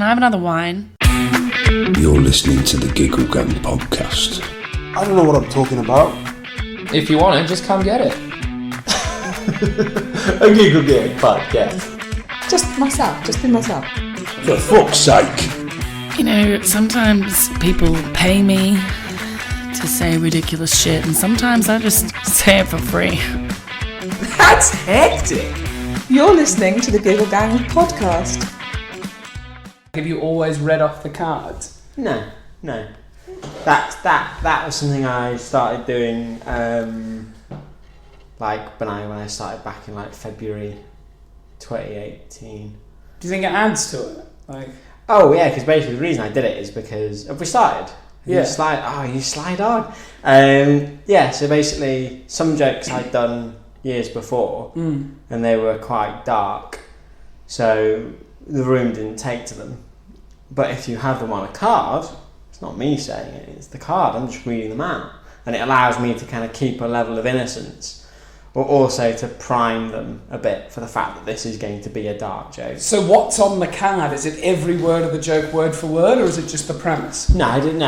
can I have another wine? You're listening to the Giggle Gang podcast. I don't know what I'm talking about. If you want it, just come get it. A Giggle Gang podcast. Just be myself. For fuck's sake. You know, sometimes people pay me to say ridiculous shit, and sometimes I just say it for free. That's hectic. You're listening to the Giggle Gang podcast. Have you always read off the cards? No. That was something I started doing, like when I started back in like February 2018. Do you think it adds to it? Oh yeah, because basically the reason I did it is because have we started? Yeah. You slide on. Yeah. So basically, some jokes I'd done years before, and they were quite dark, so the room didn't take to them. But if you have them on a card, it's not me saying it, it's the card, I'm just reading them out. And it allows me to kind of keep a level of innocence, or also to prime them a bit for the fact that this is going to be a dark joke. So what's on the card? Is it every word of the joke word for word, or is it just the premise? No, I really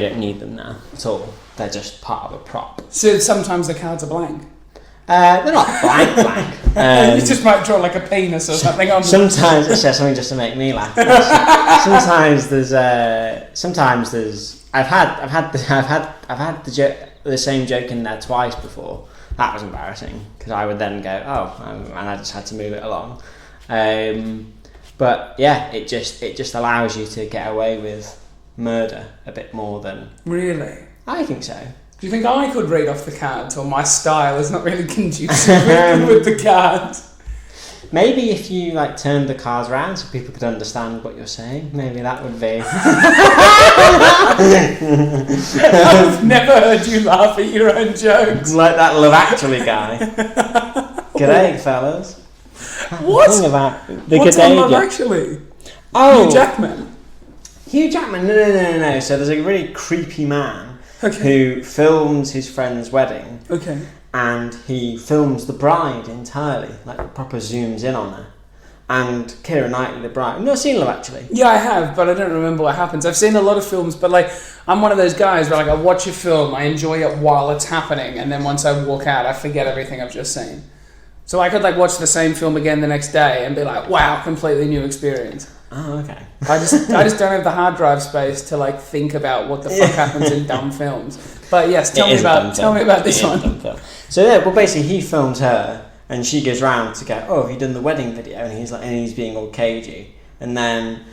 don't need them now at all. They're just part of a prop. So sometimes the cards are blank? They're not blank. You just might draw like a penis or something on them. Sometimes it's just something just to make me laugh. Sometimes there's I've had the same joke in there twice before. That was embarrassing because I would then go and I just had to move it along. But yeah, it just allows you to get away with murder a bit more than. Really? I think so. Do you think I could read off the cards, or my style is not really conducive with the cards? Maybe if you turned the cards around so people could understand what you're saying, maybe that would be. I've never heard you laugh at your own jokes. Like that Love Actually guy. G'day, fellas. What? About the What's on Love Actually? Oh, Hugh Jackman. Hugh Jackman? No. So there's a really creepy man. Okay. Who films his friend's wedding. Okay. And he films the bride entirely, proper zooms in on her. And Keira Knightley, the bride. You've not seen Love Actually? Yeah, I have, but I don't remember what happens. I've seen a lot of films, but I'm one of those guys where I watch a film, I enjoy it while it's happening, and then once I walk out, I forget everything I've just seen. So I could watch the same film again the next day and be like, wow, completely new experience. Oh, okay. I just don't have the hard drive space to think about what the fuck happens in dumb films. But yes, tell me about this one. So yeah, well basically he films her and she goes round to go, oh, have you done the wedding video? And he's being all cagey, and then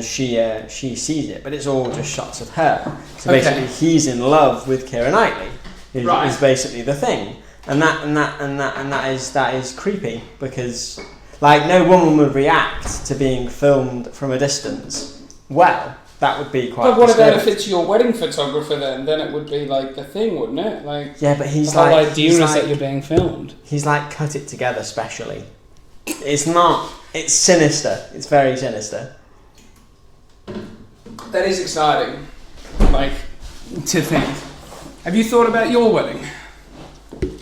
she sees it, but it's all just shots of her. So basically he's in love with Keira Knightley. Is basically the thing, and that is creepy because. No woman would react to being filmed from a distance. Well, that would be quite. But what about if it's your wedding photographer then? Then it would be the thing, wouldn't it? Yeah, but he's the whole idea is that you're being filmed. He's cut it together specially. It's not. It's sinister. It's very sinister. That is exciting. To think. Have you thought about your wedding?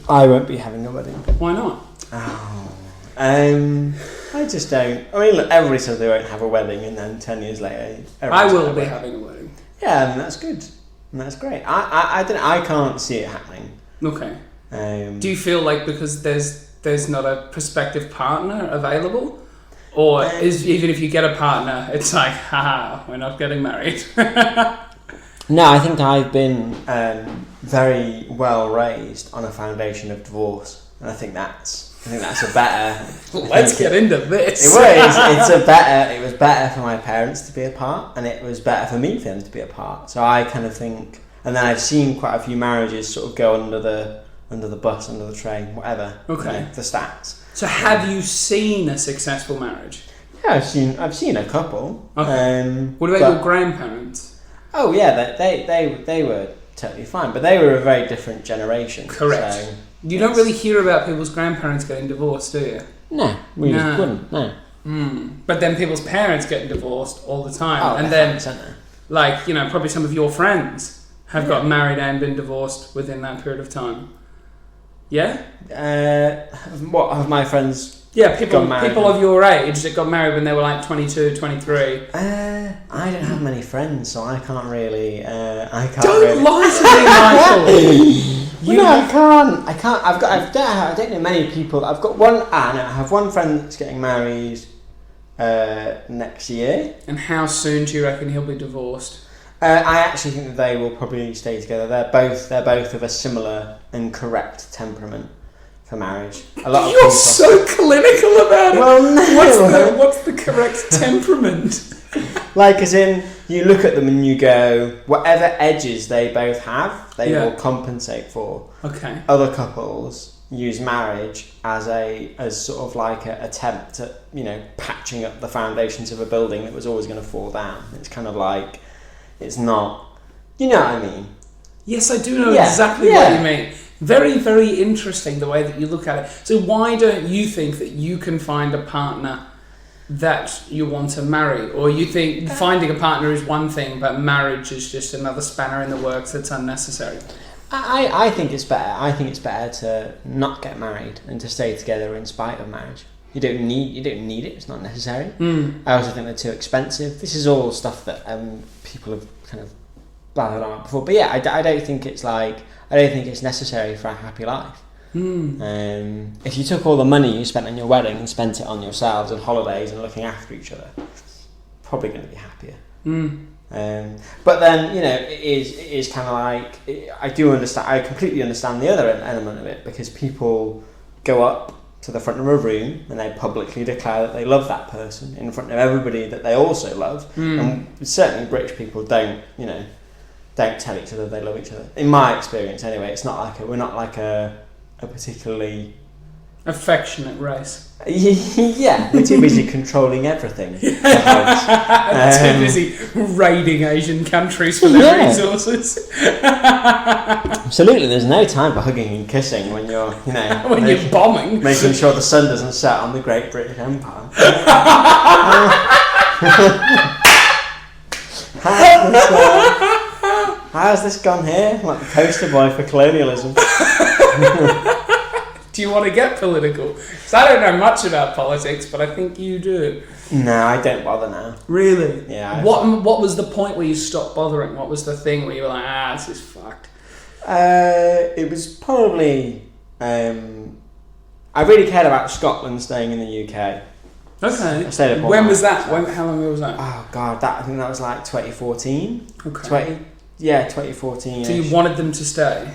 I won't be having a wedding. Why not? Oh. I just don't. I mean, look, everybody says they won't have a wedding, and then 10 years later, I will be having a wedding. Yeah, and that's good, and that's great. I can't see it happening. Okay. Do you feel because there's not a prospective partner available, or even if you get a partner, it's haha, we're not getting married? No, I think I've been very well raised on a foundation of divorce, and I think that's a better. Let's get into this. It was better for my parents to be apart, and it was better for me for them to be apart. So I kind of think, and then I've seen quite a few marriages sort of go under the bus, under the train, whatever. Okay. The stats. So have you seen a successful marriage? Yeah, I've seen a couple. Okay. What about your grandparents? Oh yeah, they were totally fine, but they were a very different generation. Correct. So, you don't really hear about people's grandparents getting divorced, do you? No, we just wouldn't. No. But then people's parents getting divorced all the time, and then probably some of your friends have got married and been divorced within that period of time. Yeah. What have my friends Yeah, got married. people of your age that got married when they were like 22, 23. I don't have many friends, so I can't really. Don't lie to me, Michael. I can't. I don't know many people. I've got one. I have one friend that's getting married next year. And how soon do you reckon he'll be divorced? I actually think that they will probably stay together. They're both of a similar and correct temperament for marriage. A lot of You're people. so clinical about it. Well, no. What's the correct temperament? Like, as in, you look at them and you go, whatever edges they both have, they will compensate for. Okay. Other couples use marriage as sort of like an attempt at, patching up the foundations of a building that was always going to fall down. It's kind of like, it's not, you know what I mean? Yes, I do know exactly what you mean. Very, very interesting the way that you look at it. So why don't you think that you can find a partner that you want to marry? Or you think finding a partner is one thing, but marriage is just another spanner in the works that's unnecessary? I think it's better. I think it's better to not get married and to stay together in spite of marriage. You don't need it. It's not necessary. I also think they're too expensive. This is all stuff that people have kind of blathered on before. But yeah, I don't think it's necessary for a happy life. If you took all the money you spent on your wedding and spent it on yourselves and holidays and looking after each other, probably going to be happier. But then, it is kind of like, I completely understand the other element of it, because people go up to the front of a room and they publicly declare that they love that person in front of everybody that they also love. And certainly British people don't tell each other they love each other. In my experience, anyway, we're not like a particularly affectionate race. Yeah, we're too busy controlling everything. Too busy raiding Asian countries for their resources. Absolutely, there's no time for hugging and kissing when you're, when you're bombing, making sure the sun doesn't set on the Great British Empire. How's this gone here? Like the poster boy for colonialism. Do you want to get political? Because I don't know much about politics, but I think you do. No, I don't bother now. Really? Yeah. What was the point where you stopped bothering? What was the thing where you were like, this is fucked? It was probably... I really cared about Scotland staying in the UK. Okay. I stayed when was that? How long ago was that? Oh, God, I think that was like 2014. Okay. 2014. So you wanted them to stay?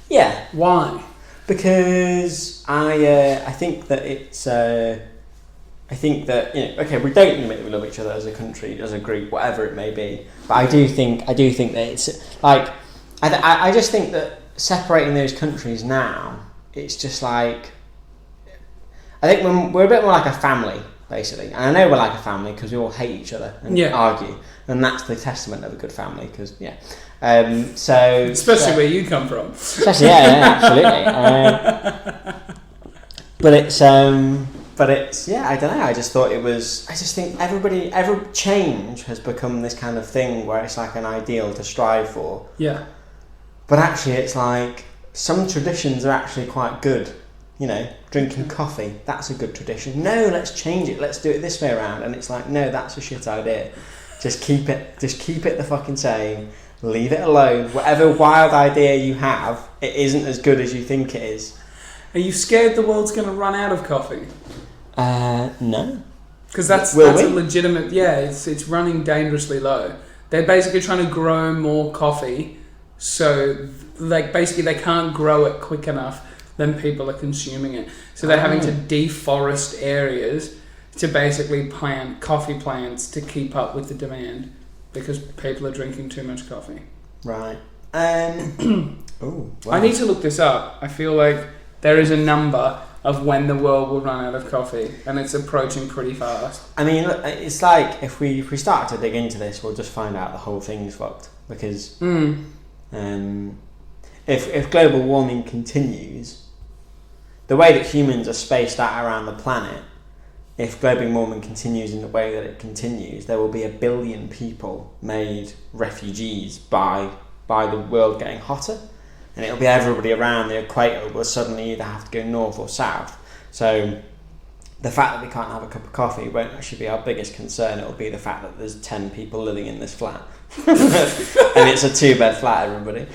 Yeah. Why? Because I think that it's okay, we don't admit that we love each other as a country, as a group, whatever it may be. But I do think that it's like I just think that separating those countries now, it's just like, I think we're a bit more like a family, basically. And I know we're like a family because we all hate each other and argue, and that's the testament of a good family. Because especially where you come from. Especially, absolutely. But it's I don't know. I just think every change has become this kind of thing where it's like an ideal to strive for. Yeah. But actually, it's like some traditions are actually quite good. Drinking coffee, that's a good tradition. No, let's change it. Let's do it this way around. And it's like, no, that's a shit idea. Just keep it the fucking same. Leave it alone. Whatever wild idea you have, it isn't as good as you think it is. Are you scared the world's going to run out of coffee? No. Because that's a legitimate... Yeah, it's running dangerously low. They're basically trying to grow more coffee, so basically they can't grow it quick enough. Then people are consuming it. So they're having to deforest areas to basically plant coffee plants to keep up with the demand, because people are drinking too much coffee. Right. Wow. I need to look this up. I feel like there is a number of when the world will run out of coffee, and it's approaching pretty fast. I mean, it's like if we start to dig into this, we'll just find out the whole thing's fucked. Because if global warming continues, the way that humans are spaced out around the planet, if global warming continues in the way that it continues, there will be 1 billion people made refugees by the world getting hotter. And it'll be everybody around the equator will suddenly either have to go north or south. So the fact that we can't have a cup of coffee won't actually be our biggest concern. It'll be the fact that there's 10 people living in this flat. And it's a 2-bed flat, everybody.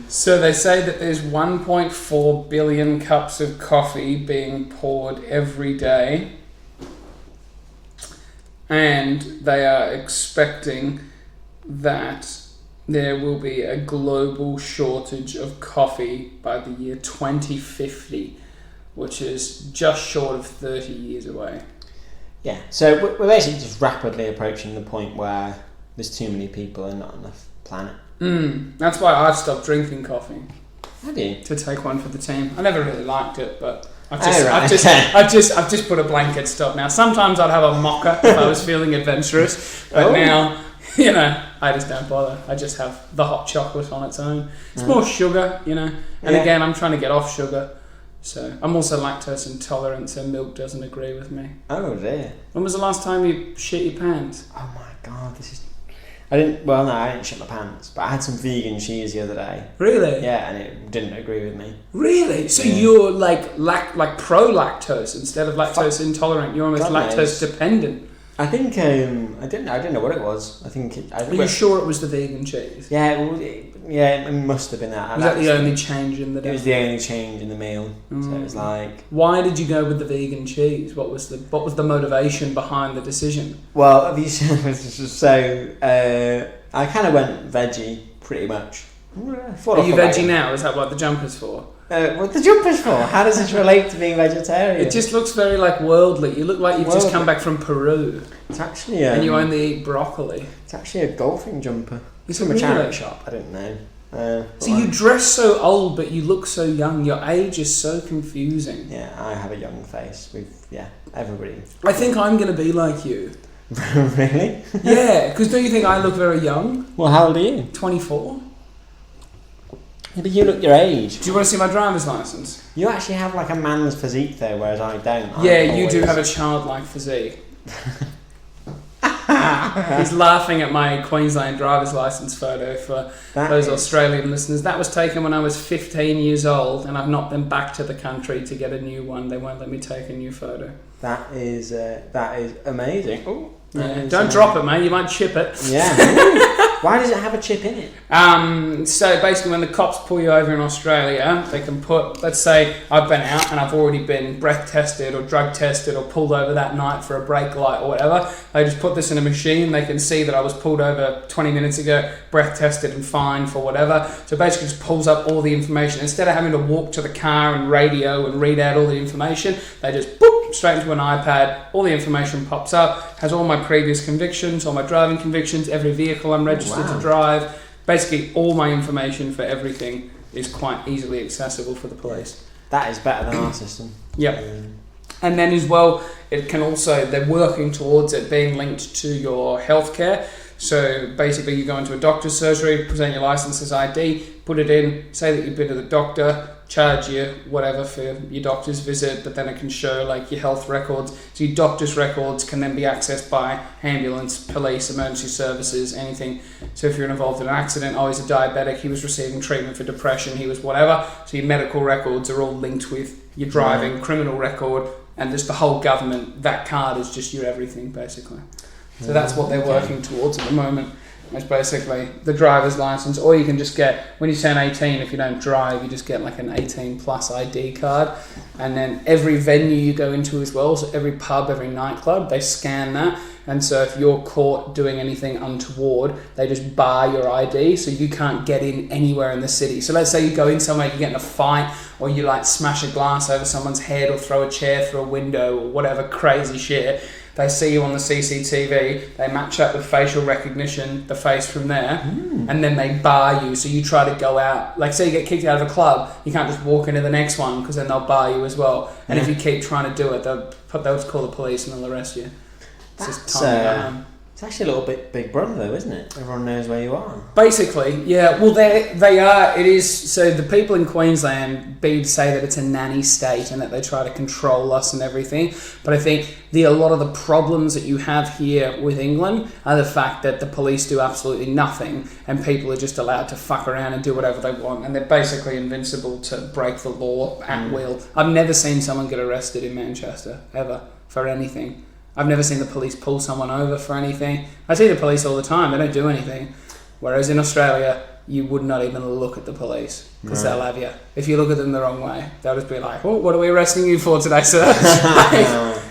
So they say that there's 1.4 billion cups of coffee being poured every day. And they are expecting that there will be a global shortage of coffee by the year 2050, which is just short of 30 years away. Yeah, so we're basically just rapidly approaching the point where there's too many people and not enough planet. That's why I've stopped drinking coffee. Have you? To take one for the team. I never really liked it, but I've just put a blanket stop now. Sometimes I'd have a mocha if I was feeling adventurous, but now, I just don't bother. I just have the hot chocolate on its own. It's more sugar, and again, I'm trying to get off sugar. So I'm also lactose intolerant, so milk doesn't agree with me. Oh dear. When was the last time you shit your pants? Oh my god, I didn't shit my pants, but I had some vegan cheese the other day. Really? Yeah, and it didn't agree with me. Really? So you're like pro lactose instead of lactose intolerant. You're almost lactose dependent. I think I didn't know what it was. Are you sure it was the vegan cheese? Yeah, it must have been that. Was that the only change in the day? It was the only change in the meal. So it was like. Why did you go with the vegan cheese? What was the motivation behind the decision? Well, I kind of went veggie pretty much. Are you veggie now? Is that what the jumper's for? What the jumper's for? How does this relate to being vegetarian? It just looks very worldly. You look like you've just come back from Peru. It's actually and you only eat broccoli. It's actually a golfing jumper. It's from a charity shop. I didn't know. So you dress so old, but you look so young. Your age is so confusing. Yeah, I have a young face. Everybody. I think I'm going to be like you. Really? Yeah, because don't you think I look very young? Well, how old are you? 24. Yeah, but you look your age. Do you want to see my driver's license? You actually have a man's physique though, whereas I don't. Yeah, you do have a childlike physique. He's laughing at my Queensland driver's license photo for those Australian listeners. That was taken when I was 15 years old, and I've not been back to the country to get a new one. They won't let me take a new photo. That is amazing. Ooh. Yeah. Don't drop it, mate. You might chip it. Yeah. Why does it have a chip in it? So basically, when the cops pull you over in Australia, they can put, let's say I've been out and I've already been breath tested or drug tested or pulled over that night for a brake light or whatever. They just put this in a machine. They can see that I was pulled over 20 minutes ago, breath tested and fined for whatever. So basically, just pulls up all the information. Instead of having to walk to the car and radio and read out all the information, they just boop straight into an iPad. All the information pops up. Has all my previous convictions, all my driving convictions, every vehicle I'm registered to drive. Basically, all my information for everything is quite easily accessible for the police. That is better than our system. Yep. And then as well, it can also, they're working towards it being linked to your healthcare. So basically, you go into a doctor's surgery, present your license as ID, put it in, say that you've been to the doctor, charge you whatever for your doctor's visit, but then it can show your health records. So your doctor's records can then be accessed by ambulance, police, emergency services, anything. So if you're involved in an accident, he's a diabetic, he was receiving treatment for depression, he was whatever. So your medical records are all linked with your driving, criminal record, and just the whole government. That card is just your everything, basically. So that's what they're working towards at the moment. It's basically the driver's license, or you can just get, when you turn 18, if you don't drive, you just get an 18 plus ID card. And then every venue you go into as well, so every pub, every nightclub, they scan that. And so if you're caught doing anything untoward, they just bar your ID, so you can't get in anywhere in the city. So let's say you go in somewhere, you get in a fight, or you smash a glass over someone's head, or throw a chair through a window, or whatever crazy shit. They see you on the CCTV, they match up with facial recognition, the face from there, and then they bar you. So you try to go out, say you get kicked out of a club, you can't just walk into the next one because then they'll bar you as well. And if you keep trying to do it, they'll call the police and they'll arrest you. It's just time. It's actually a little bit Big Brother, though, isn't it? Everyone knows where you are. Basically, yeah. Well, they are. It is. So the people in Queensland say that it's a nanny state and that they try to control us and everything. But I think a lot of the problems that you have here with England are the fact that the police do absolutely nothing and people are just allowed to fuck around and do whatever they want, and they're basically invincible to break the law at will. I've never seen someone get arrested in Manchester ever for anything. I've never seen the police pull someone over for anything. I see the police all the time. They don't do anything. Whereas in Australia, you would not even look at the police because they'll have you. If you look at them the wrong way, they'll just be like, "Oh, what are we arresting you for today, sir?"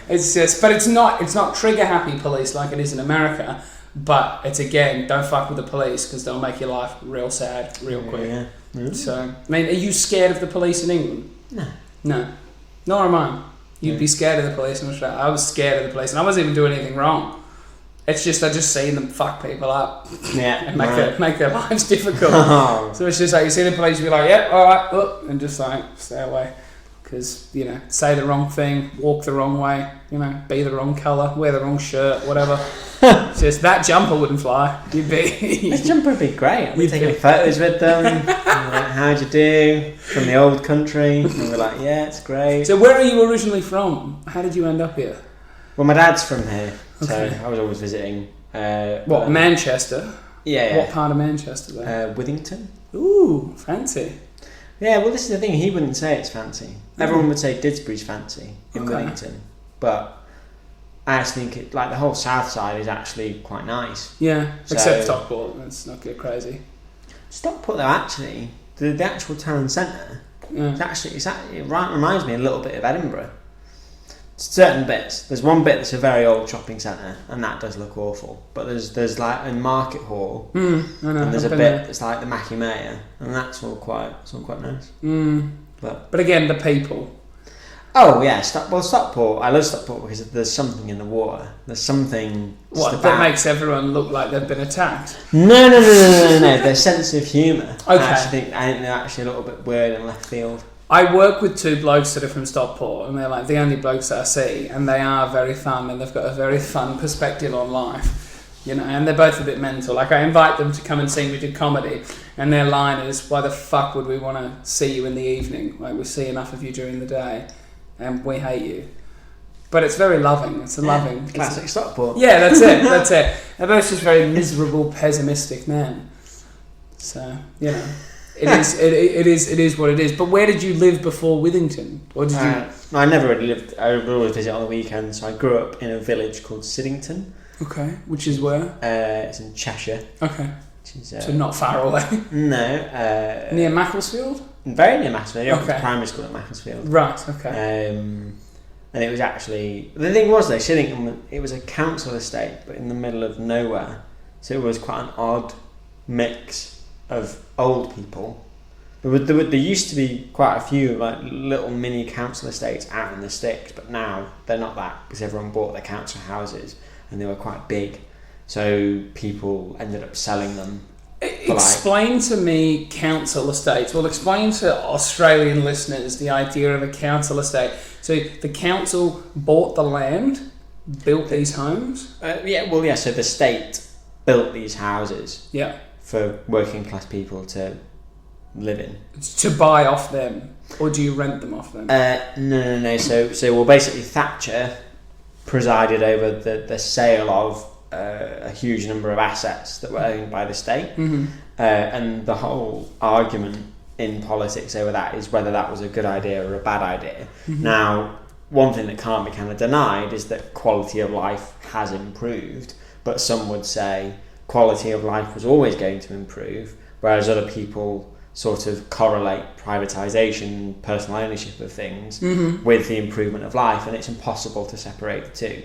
It's just, but it's not trigger happy police like it is in America. But it's, again, don't fuck with the police because they'll make your life real sad real quick. Yeah. Mm-hmm. So, I mean, are you scared of the police in England? No. Nor am I. You'd be scared of the police in Australia. I was scared of the police, and I wasn't even doing anything wrong. It's just I just seen them fuck people up, and make their lives difficult. So it's just like you see the police, you be like, "Yep, all right," and just like stay away, because say the wrong thing, walk the wrong way, be the wrong colour, wear the wrong shirt, whatever. It's just that jumper wouldn't fly. You'd be this jumper would be great. I'd be taking photos with them. Like, how'd you do? From the old country. And we're like, yeah, it's great. So where are you originally from? How did you end up here? Well, my dad's from here, Okay. so I was always visiting. Manchester? Yeah. What part of Manchester though? Withington. Ooh, fancy. Yeah, well, this is the thing. He wouldn't say it's fancy. Everyone would say Didsbury's fancy in Withington, but I actually think the whole south side is actually quite nice. Yeah, except Stockport. Let's not get crazy. Stockport, though, actually, the actual town centre, it reminds me a little bit of Edinburgh. Certain bits. There's one bit that's a very old shopping centre, and that does look awful. But there's like a market hall, I know, and there's I've a been bit there. that's like the Mackie Mayor, and that's all quite nice. But again, the people. Oh yeah, Stockport. I love Stockport because there's something in the water. There's something. That makes everyone look like they've been attacked? No. Their sense of humour. Okay. I think they're actually a little bit weird and left field. I work with two blokes that are from Stockport, and they're like the only blokes that I see, and they are very fun, and they've got a very fun perspective on life, and they're both a bit mental. Like, I invite them to come and see me do comedy, and their line is, "Why the fuck would we want to see you in the evening? Like, we see enough of you during the day, and we hate you." But it's very loving. It's a loving Classic Stockport. Yeah, that's it. That's it. They're both just very miserable, pessimistic men. So It is what it is. But where did you live before Withington? Or did you? I never really lived. I would always visit on the weekends. So I grew up in a village called Siddington. Okay, which is where? It's in Cheshire. Okay, which is, so not far away. No. Near Macclesfield. Very near Macclesfield. I went to Okay. primary school at Macclesfield. Right. Okay. And it was actually the thing was though Siddington. It was a council estate, but in the middle of nowhere. So it was quite an odd mix of old people. There used to be quite a few like little mini council estates out in the sticks, but now they're not that because everyone bought their council houses and they were quite big, so people ended up selling them. Explain to me council estates. Well, explain to Australian listeners the idea of a council estate. So the council bought the land, built these homes. So the state built these houses. Yeah. For working class people to live in. To buy off them, or do you rent them off them? No. So basically Thatcher presided over the sale of a huge number of assets that were owned by the state, and the whole argument in politics over that is whether that was a good idea or a bad idea. Now, one thing that can't be kind of denied is that quality of life has improved, but some would say quality of life was always going to improve, whereas other people sort of correlate privatisation, personal ownership of things with the improvement of life, and it's impossible to separate the two.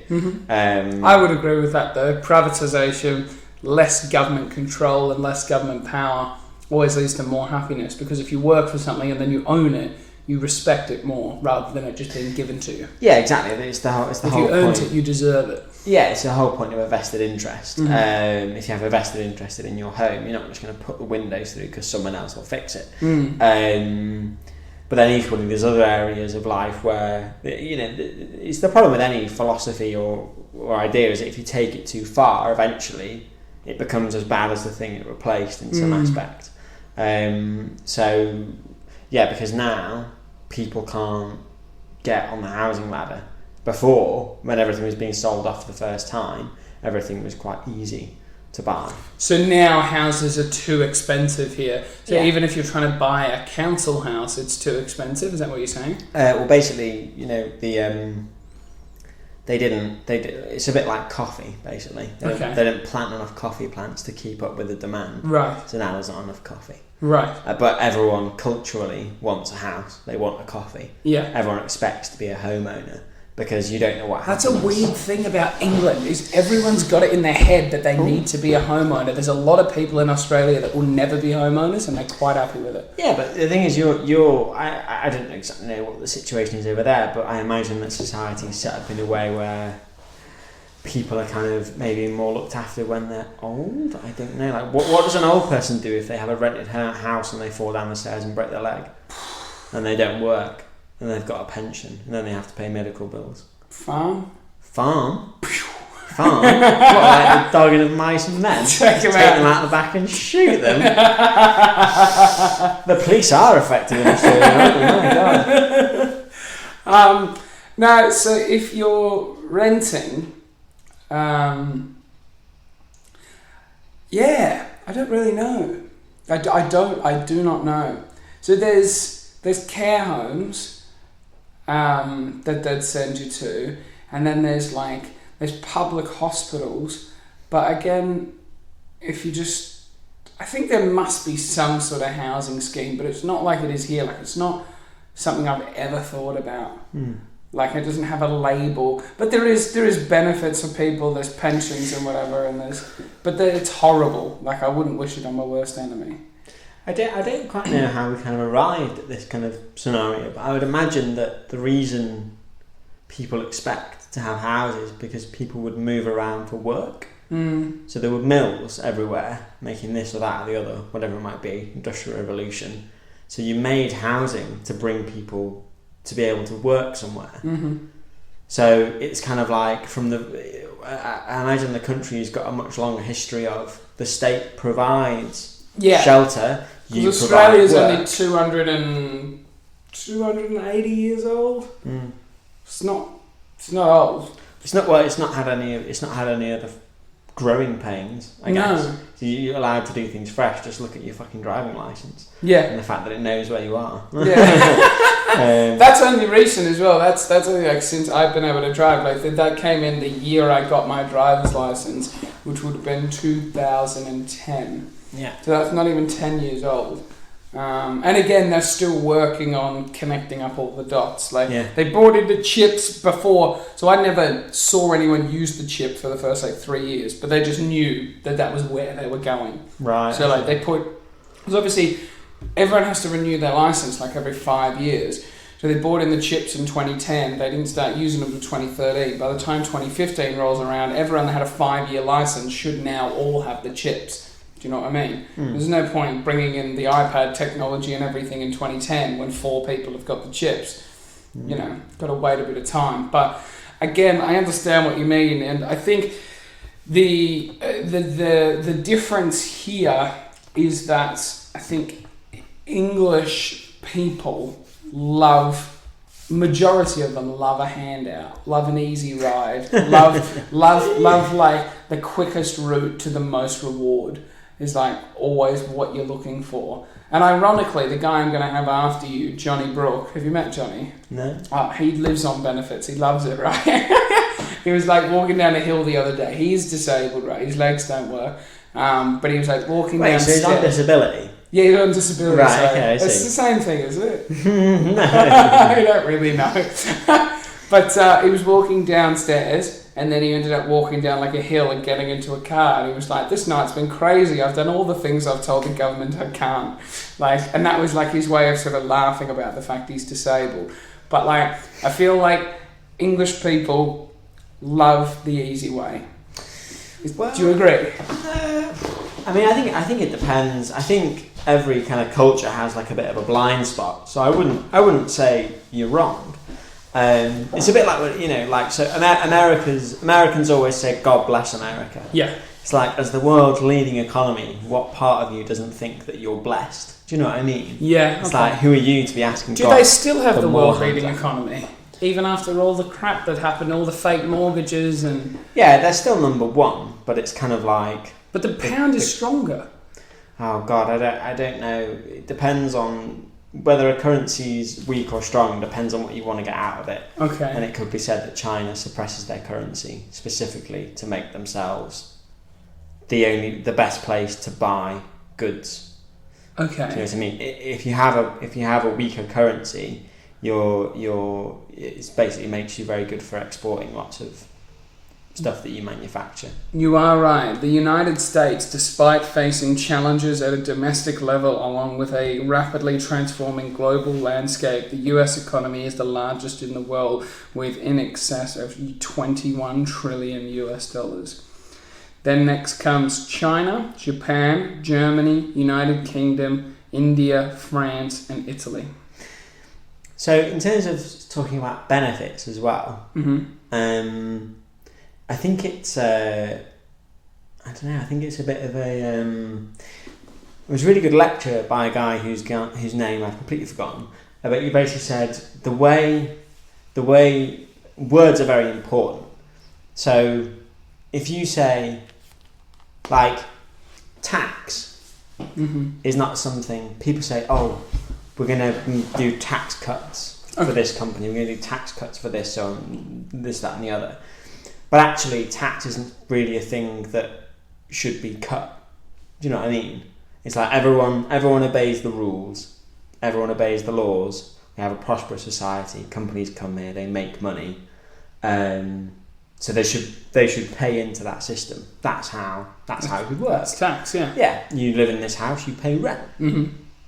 I would agree with that though. Privatisation, less government control and less government power always leads to more happiness, because if you work for something and then you own it, you respect it more rather than it just being given to you. Yeah, exactly. It's the whole if you earned it, you deserve it. Yeah, it's the whole point of a vested interest. If you have a vested interest in your home, you're not just going to put the windows through because someone else will fix it. But then equally, there's other areas of life where, it's the problem with any philosophy or idea is that if you take it too far, eventually it becomes as bad as the thing it replaced in some aspect. So, yeah, because now people can't get on the housing ladder. Before, when everything was being sold off for the first time, everything was quite easy to buy. So now houses are too expensive here. So Yeah. even if you're trying to buy a council house, it's too expensive. Is that what you're saying? Well, basically, you know, it's a bit like coffee, basically. They didn't plant enough coffee plants to keep up with the demand. Right. So now there's not enough coffee. Right. But everyone culturally wants a house. They want a coffee. Yeah. Everyone expects to be a homeowner because you don't know what happens. That's a weird thing about England is everyone's got it in their head that they need to be a homeowner. There's a lot of people in Australia that will never be homeowners and they're quite happy with it. Yeah, but the thing is, I don't exactly know what the situation is over there, but I imagine that society is set up in a way where people are kind of maybe more looked after when they're old. I don't know. Like, what does an old person do if they have a rented house and they fall down the stairs and break their leg, and they don't work, and they've got a pension, and then they have to pay medical bills? Farm? Farm? What, like the dogging of mice and men? Take them out the back and shoot them? The police are effective in Australia, aren't they? My God. No, so if you're renting, yeah, I don't really know. I do not know. So there's care homes that they'd send you to, and then there's public hospitals. But again, if you just, I think there must be some sort of housing scheme, but it's not like it is here. Like, it's not something I've ever thought about. Like, it doesn't have a label, but there is benefits for people. There's pensions and whatever, and it's horrible. Like, I wouldn't wish it on my worst enemy. I don't quite know how we kind of arrived at this kind of scenario, but I would imagine that the reason people expect to have houses is because people would move around for work. So there were mills everywhere making this or that or the other, whatever it might be, Industrial Revolution. So you made housing to bring people to be able to work somewhere. So it's kind of like I imagine the country's got a much longer history of the state provides shelter. Because Australia's only 280 years old. It's not old. It's not had any other growing pains, I guess. So you're allowed to do things fresh. Just look at your fucking driving license. Yeah. And the fact that it knows where you are. Yeah. That's only recent as well. That's only like since I've been able to drive. Like that came in the year I got my driver's license, which would have been 2010. Yeah. So that's not even 10 years old. And again, they're still working on connecting up all the dots. They brought in the chips before, so I never saw anyone use the chip for the first 3 years, but they just knew that was where they were going. Right. So because obviously everyone has to renew their license every 5 years. So they brought in the chips in 2010. They didn't start using them until 2013. By the time 2015 rolls around, everyone that had a 5-year license should now all have the chips. Do you know what I mean? There's no point bringing in the iPad technology and everything in 2010 when 4 people have got the chips. You know, got to wait a bit of time. But again, I understand what you mean, and I think the difference here is that I think English people majority of them love a handout, love an easy ride, love like the quickest route to the most reward. Is always what you're looking for. And ironically, the guy I'm going to have after you, Johnny Brook, have you met Johnny? No. He lives on benefits. He loves it, right? He was walking down a hill the other day. He's disabled, right? His legs don't work. But he was walking down so he's on disability? Yeah, he's on disability. Right, so okay, I see. It's the same thing, is it? No. I don't really know. But he was walking downstairs, and then he ended up walking down a hill and getting into a car, and he was like, this night's been crazy, I've done all the things I've told the government I can't. And that was his way of sort of laughing about the fact he's disabled. But I feel like English people love the easy way. Do you agree? I think it depends. I think every kind of culture has a bit of a blind spot, so I wouldn't say you're wrong. It's a bit like, you know, like, so Americans always say, God bless America. Yeah. It's like, as the world's leading economy, what part of you doesn't think that you're blessed? Do you know what I mean? Yeah. It's like, who are you to be asking Do God they still have for the more world leading hands? economy? Even after all the crap that happened, all the fake mortgages and... Yeah, they're still number one, but it's kind of like... But the pound is stronger. Oh God, I don't know. It depends on whether a currency's weak or strong. Depends on what you want to get out of it. Okay. And it could be said that China suppresses their currency specifically to make themselves the best place to buy goods. Okay. Do you know what I mean? If you have a weaker currency, it basically makes you very good for exporting lots of stuff that you manufacture. You are right. The United States, despite facing challenges at a domestic level along with a rapidly transforming global landscape, the US economy is the largest in the world with in excess of 21 trillion US dollars. Then next comes China, Japan, Germany, United Kingdom, India, France and Italy. So in terms of talking about benefits as well, I think it's I think it's a bit of a it was a really good lecture by a guy whose name I've completely forgotten, but he basically said the way words are very important. So if you say like tax is not something people say, oh, we're going to do tax cuts for this company, we're going to do tax cuts for this, so this, that and the other. But actually, tax isn't really a thing that should be cut. Do you know what I mean? It's like everyone obeys the rules, everyone obeys the laws. We have a prosperous society. Companies come here, they make money, so they should pay into that system. That's how it would work. That's tax, yeah. Yeah, you live in this house, you pay rent.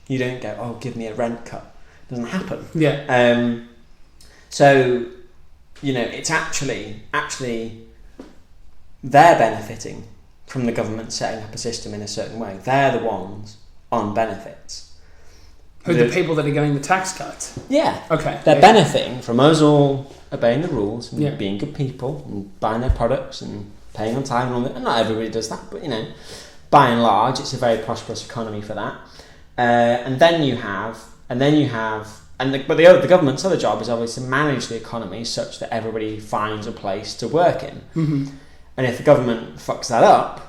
You don't go, oh, give me a rent cut. It doesn't happen. Yeah. So, you know, it's actually they're benefiting from the government setting up a system in a certain way. They're the ones on benefits. Who are the people that are getting the tax cuts? Yeah. Okay. They're benefiting from us all obeying the rules and Yeah. being good people and buying their products and paying on time and all that. And not everybody does that, but you know, by and large, it's a very prosperous economy for that. But the government's other job is obviously to manage the economy such that everybody finds a place to work in. And if the government fucks that up,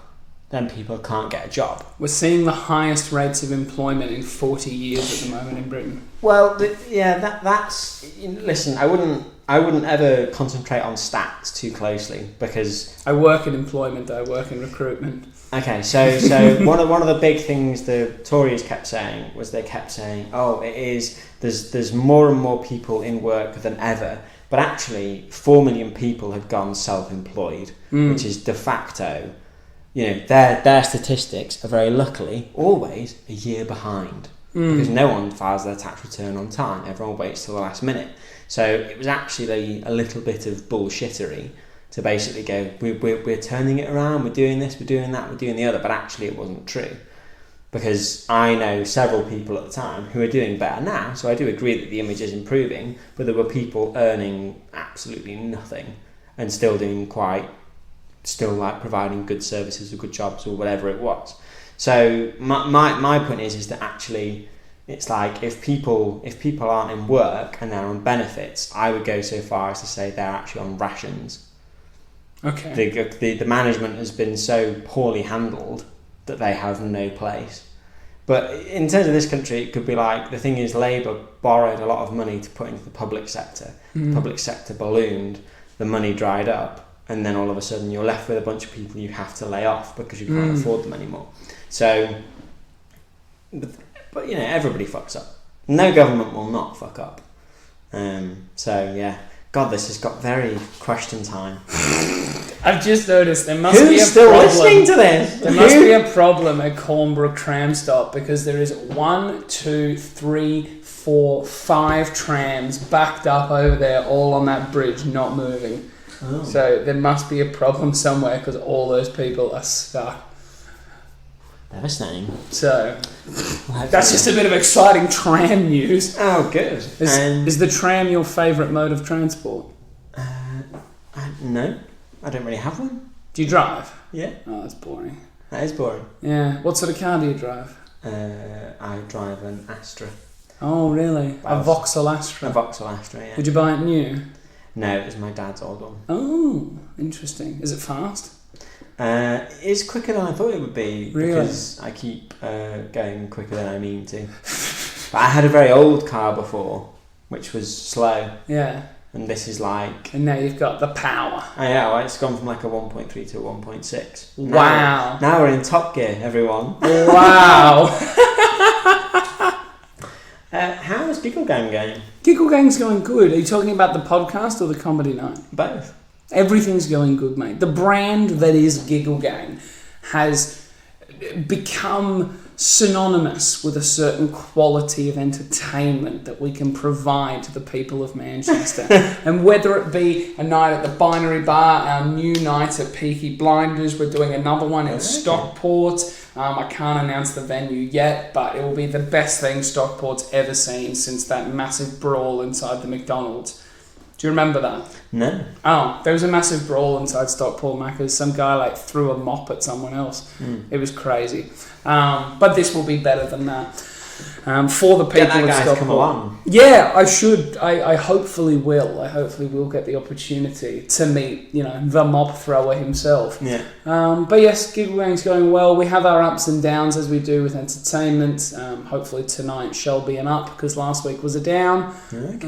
then people can't get a job. We're seeing the highest rates of employment in 40 years at the moment in Britain. Well, that's listen. I wouldn't ever concentrate on stats too closely because I work in employment. I work in recruitment. Okay, so one of the big things the Tories kept saying was oh, there's more and more people in work than ever, but actually 4 million people have gone self-employed, which is de facto, you know, their statistics are very luckily always a year behind because no one files their tax return on time. Everyone waits till the last minute. So it was actually a little bit of bullshittery to basically go, we're turning it around, we're doing this, we're doing that, we're doing the other, but actually it wasn't true. Because I know several people at the time who are doing better now, so I do agree that the image is improving, but there were people earning absolutely nothing and still like providing good services or good jobs or whatever it was. So my point is that actually it's like if people aren't in work and they're on benefits, I would go so far as to say they're actually on rations. Okay. The management has been so poorly handled that they have no place. But in terms of this country, it could be like, the thing is, Labour borrowed a lot of money to put into the public sector. The public sector ballooned, the money dried up, and then all of a sudden you're left with a bunch of people you have to lay off because you can't afford them anymore. So, but you know, everybody fucks up. No government will not fuck up. So yeah. God, this has got very question time. I've just noticed there must Who's be a still problem. listening to this? There must be a problem at Cornbrook tram stop because there is 1, 2, 3, 4, 5 trams backed up over there, all on that bridge, not moving. Oh. So there must be a problem somewhere because all those people are stuck. Devastating. So that's just a bit of exciting tram news. Oh, good. Is the tram your favourite mode of transport? No, I don't really have one. Do you drive? Yeah. Oh, that's boring. That is boring. Yeah. What sort of car do you drive? I drive an Astra. Oh, really? A Vauxhall Astra? A Vauxhall Astra, yeah. Would you buy it new? No, it was my dad's old one. Oh, interesting. Is it fast? It's quicker than I thought it would be. Really? Because I keep going quicker than I mean to. But I had a very old car before, which was slow. Yeah. And this is like... And now you've got the power. I know, it's gone from like a 1.3 to a 1.6. Wow. Now we're in Top Gear, everyone. Wow. How is Giggle Gang going? Giggle Gang's going good. Are you talking about the podcast or the comedy night? Both. Everything's going good, mate. The brand that is Giggle Gang has become synonymous with a certain quality of entertainment that we can provide to the people of Manchester. And whether it be a night at the Binary Bar, our new night at Peaky Blinders, we're doing another one in Stockport. I can't announce the venue yet, but it will be the best thing Stockport's ever seen since that massive brawl inside the McDonald's. Do you remember that? No. Oh, there was a massive brawl inside Stockport Macca's. Some guy threw a mop at someone else. It was crazy. But this will be better than that. For the people Get that of guy Stockport. to come along. Yeah, I should. I hopefully will. I hopefully will get the opportunity to meet, the mop thrower himself. Yeah. But yes, Giggle Gang's going well. We have our ups and downs as we do with entertainment. Hopefully tonight shall be an up because last week was a down. Okay.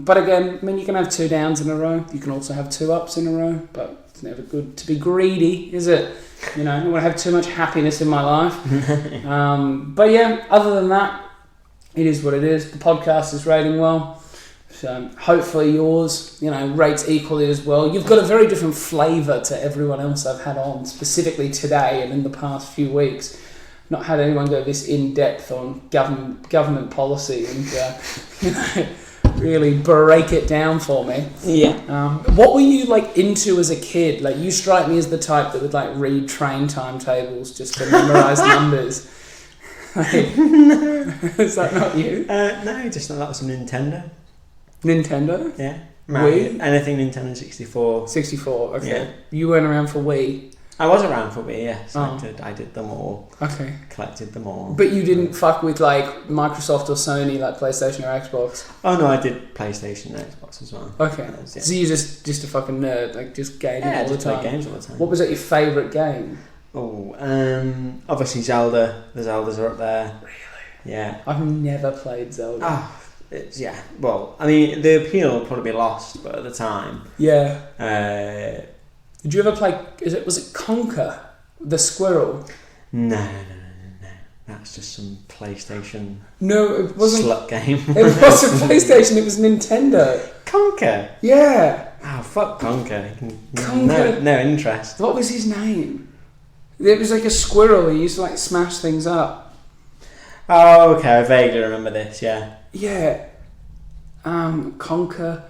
But again, you can have 2 downs in a row. You can also have 2 ups in a row. But it's never good to be greedy, is it? I don't want to have too much happiness in my life. But yeah, other than that, it is what it is. The podcast is rating well. So hopefully yours, rates equally as well. You've got a very different flavour to everyone else I've had on, specifically today and in the past few weeks. Not had anyone go this in-depth on government policy and, really break it down for me. Yeah. What were you into as a kid? You strike me as the type that would read train timetables just to memorise numbers. Is that not you? No, just that was a Nintendo. Nintendo? Yeah. Wii? Anything Nintendo 64. 64, okay. Yeah. You weren't around for Wii? I was around for Wii, yes. Oh. I did them all. Okay. Collected them all. But you didn't fuck with Microsoft or Sony, PlayStation or Xbox? Oh no, I did PlayStation and Xbox as well. Okay. Yeah. So you're just a fucking nerd, just gaming all the just play time? games all the time. What was your favourite game? Oh, obviously Zelda. The Zeldas are up there. Really? Yeah. I've never played Zelda. Oh, well, the appeal will probably be lost, but at the time... Yeah. Did you ever play... Was it Conker? The squirrel? No. That's just some PlayStation... No, it wasn't... Slut game. It wasn't PlayStation, it was Nintendo. Conker? Yeah. Oh, fuck Conker. Conker. No interest. What was his name? It was a squirrel. He used to smash things up. Oh, okay. I vaguely remember this. Yeah. Yeah. Conker.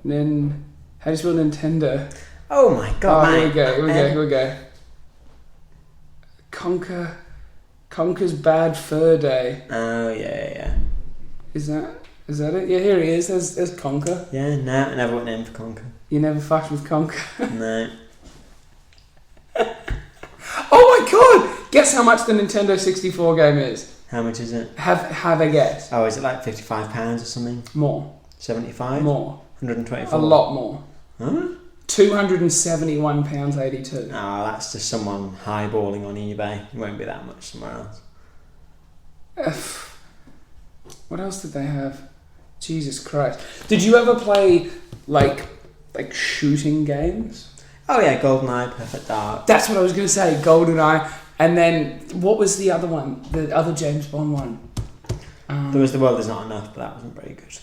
Then how do you spell Nintendo? Oh my god! Oh, here we go. Conker's Bad Fur Day. Oh yeah. Is that it? Yeah, here he is. There's Conker. Yeah. No, I never went in for Conker. You never fucked with Conker. No. Oh my god! Guess how much the Nintendo 64 game is? How much is it? Have a guess. Oh, is it £55 or something? More. 75? More. 124? A lot more. Huh? £271.82. Oh, that's just someone highballing on eBay. It won't be that much somewhere else. What else did they have? Jesus Christ. Did you ever play, shooting games? Oh yeah, GoldenEye, Perfect Dark. That's what I was going to say, GoldenEye. And then, what was the other one? The other James Bond one? There was The World Is Not Enough, but that wasn't very good.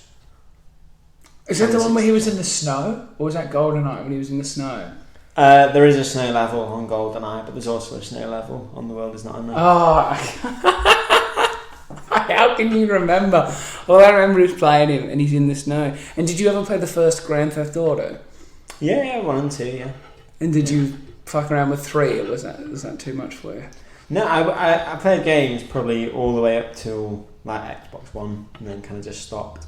Is that the one where he was in the snow? Or was that GoldenEye when he was in the snow? There is a snow level on GoldenEye, but there's also a snow level on The World Is Not Enough. Oh, how can you remember? Well, I remember he's playing him and he's in the snow. And did you ever play the first Grand Theft Auto? Yeah, 1 and 2, yeah. And did you fuck around with 3, or was that too much for you? No, I played games probably all the way up till like Xbox One, and then kind of just stopped.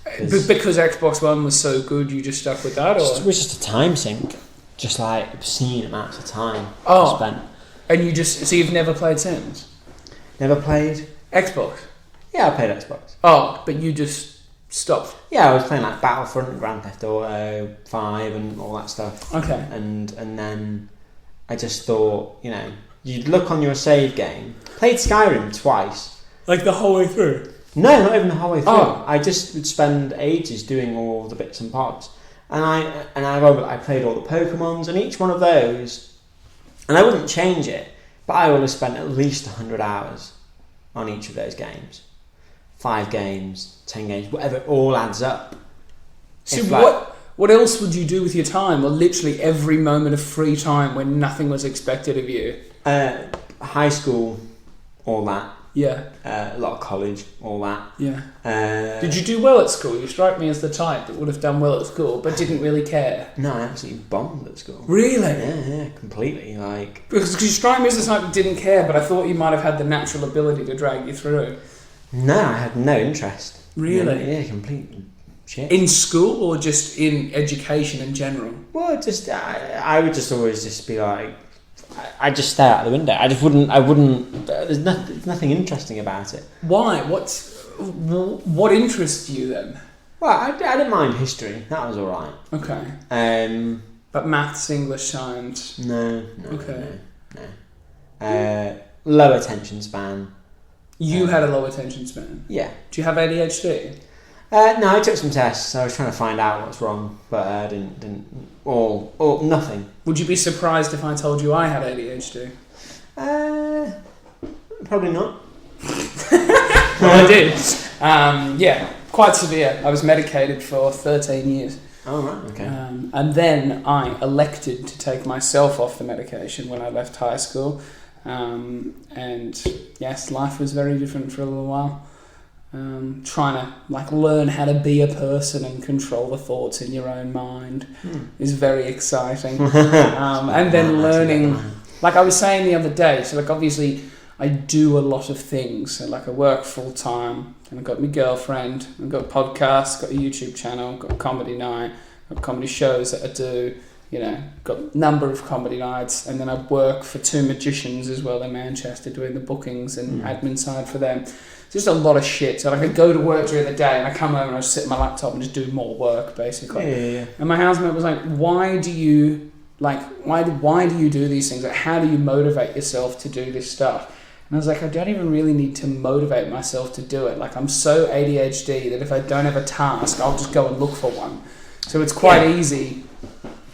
Because Xbox One was so good, you just stuck with that, or It was just a time sink, just like obscene amounts of time spent. And so you've never played Sims? Never played Xbox? Yeah, I played Xbox. Oh, but you just stopped? Yeah, I was playing like Battlefront and Grand Theft Auto 5 and all that stuff. Okay. And then I just thought, you'd look on your save game. Played Skyrim twice. Like the whole way through? No, not even the whole way through. Oh. I just would spend ages doing all the bits and bobs. And I played all the Pokemons, and each one of those, and I wouldn't change it, but I would have spent at least 100 hours on each of those games. 5 games, 10 games, whatever, it all adds up. So what else would you do with your time? Or literally every moment of free time when nothing was expected of you? High school, all that. Yeah. A lot of college, all that. Yeah. Did you do well at school? You strike me as the type that would have done well at school, but didn't really care. No, I absolutely bombed at school. Really? Yeah, completely. Because you strike me as the type that didn't care, but I thought you might have had the natural ability to drag you through. No, I had no interest. Really? Yeah, complete shit. In school or just in education in general? Well, just I would just always just be like, I'd just stare out the window. I wouldn't. There's nothing interesting about it. Why? What interests you then? Well, I didn't mind history. That was all right. Okay. But maths, English, science. No. Okay. No. Low attention span. You had a low attention span? Yeah. Do you have ADHD? No, I took some tests. So I was trying to find out what's wrong, but I didn't. Or nothing. Would you be surprised if I told you I had ADHD? Probably not. Well, I did. Yeah, quite severe. I was medicated for 13 years. Oh, right, okay. And then I elected to take myself off the medication when I left high school. And yes, life was very different for a little while. Trying to learn how to be a person and control the thoughts in your own mind is very exciting. And then learning, like I was saying the other day, so obviously I do a lot of things. So I work full time, and I've got my girlfriend, I've got podcasts, got a YouTube channel, got a comedy night, got comedy shows that I do. Got a number of comedy nights, and then I work for 2 magicians as well in Manchester doing the bookings and admin side for them. Just a lot of shit. So I could go to work during the day and I come home and I just sit at my laptop and just do more work basically. Yeah. And my housemate was like, why do you do these things? How do you motivate yourself to do this stuff? And I was like, I don't even really need to motivate myself to do it. I'm so ADHD that if I don't have a task, I'll just go and look for one. So it's quite easy.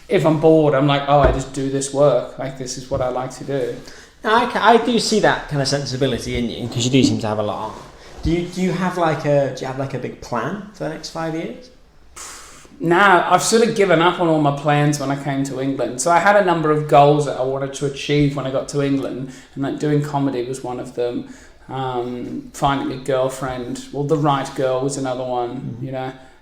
If I'm bored, I'm like, I just do this work. This is what I like to do. I do see that kind of sensibility in you, because you do seem to have a lot on. Do you have a big plan for the next 5 years? Nah, I've sort of given up on all my plans when I came to England. So I had a number of goals that I wanted to achieve when I got to England, and doing comedy was one of them. Finding a girlfriend, the right girl was another one,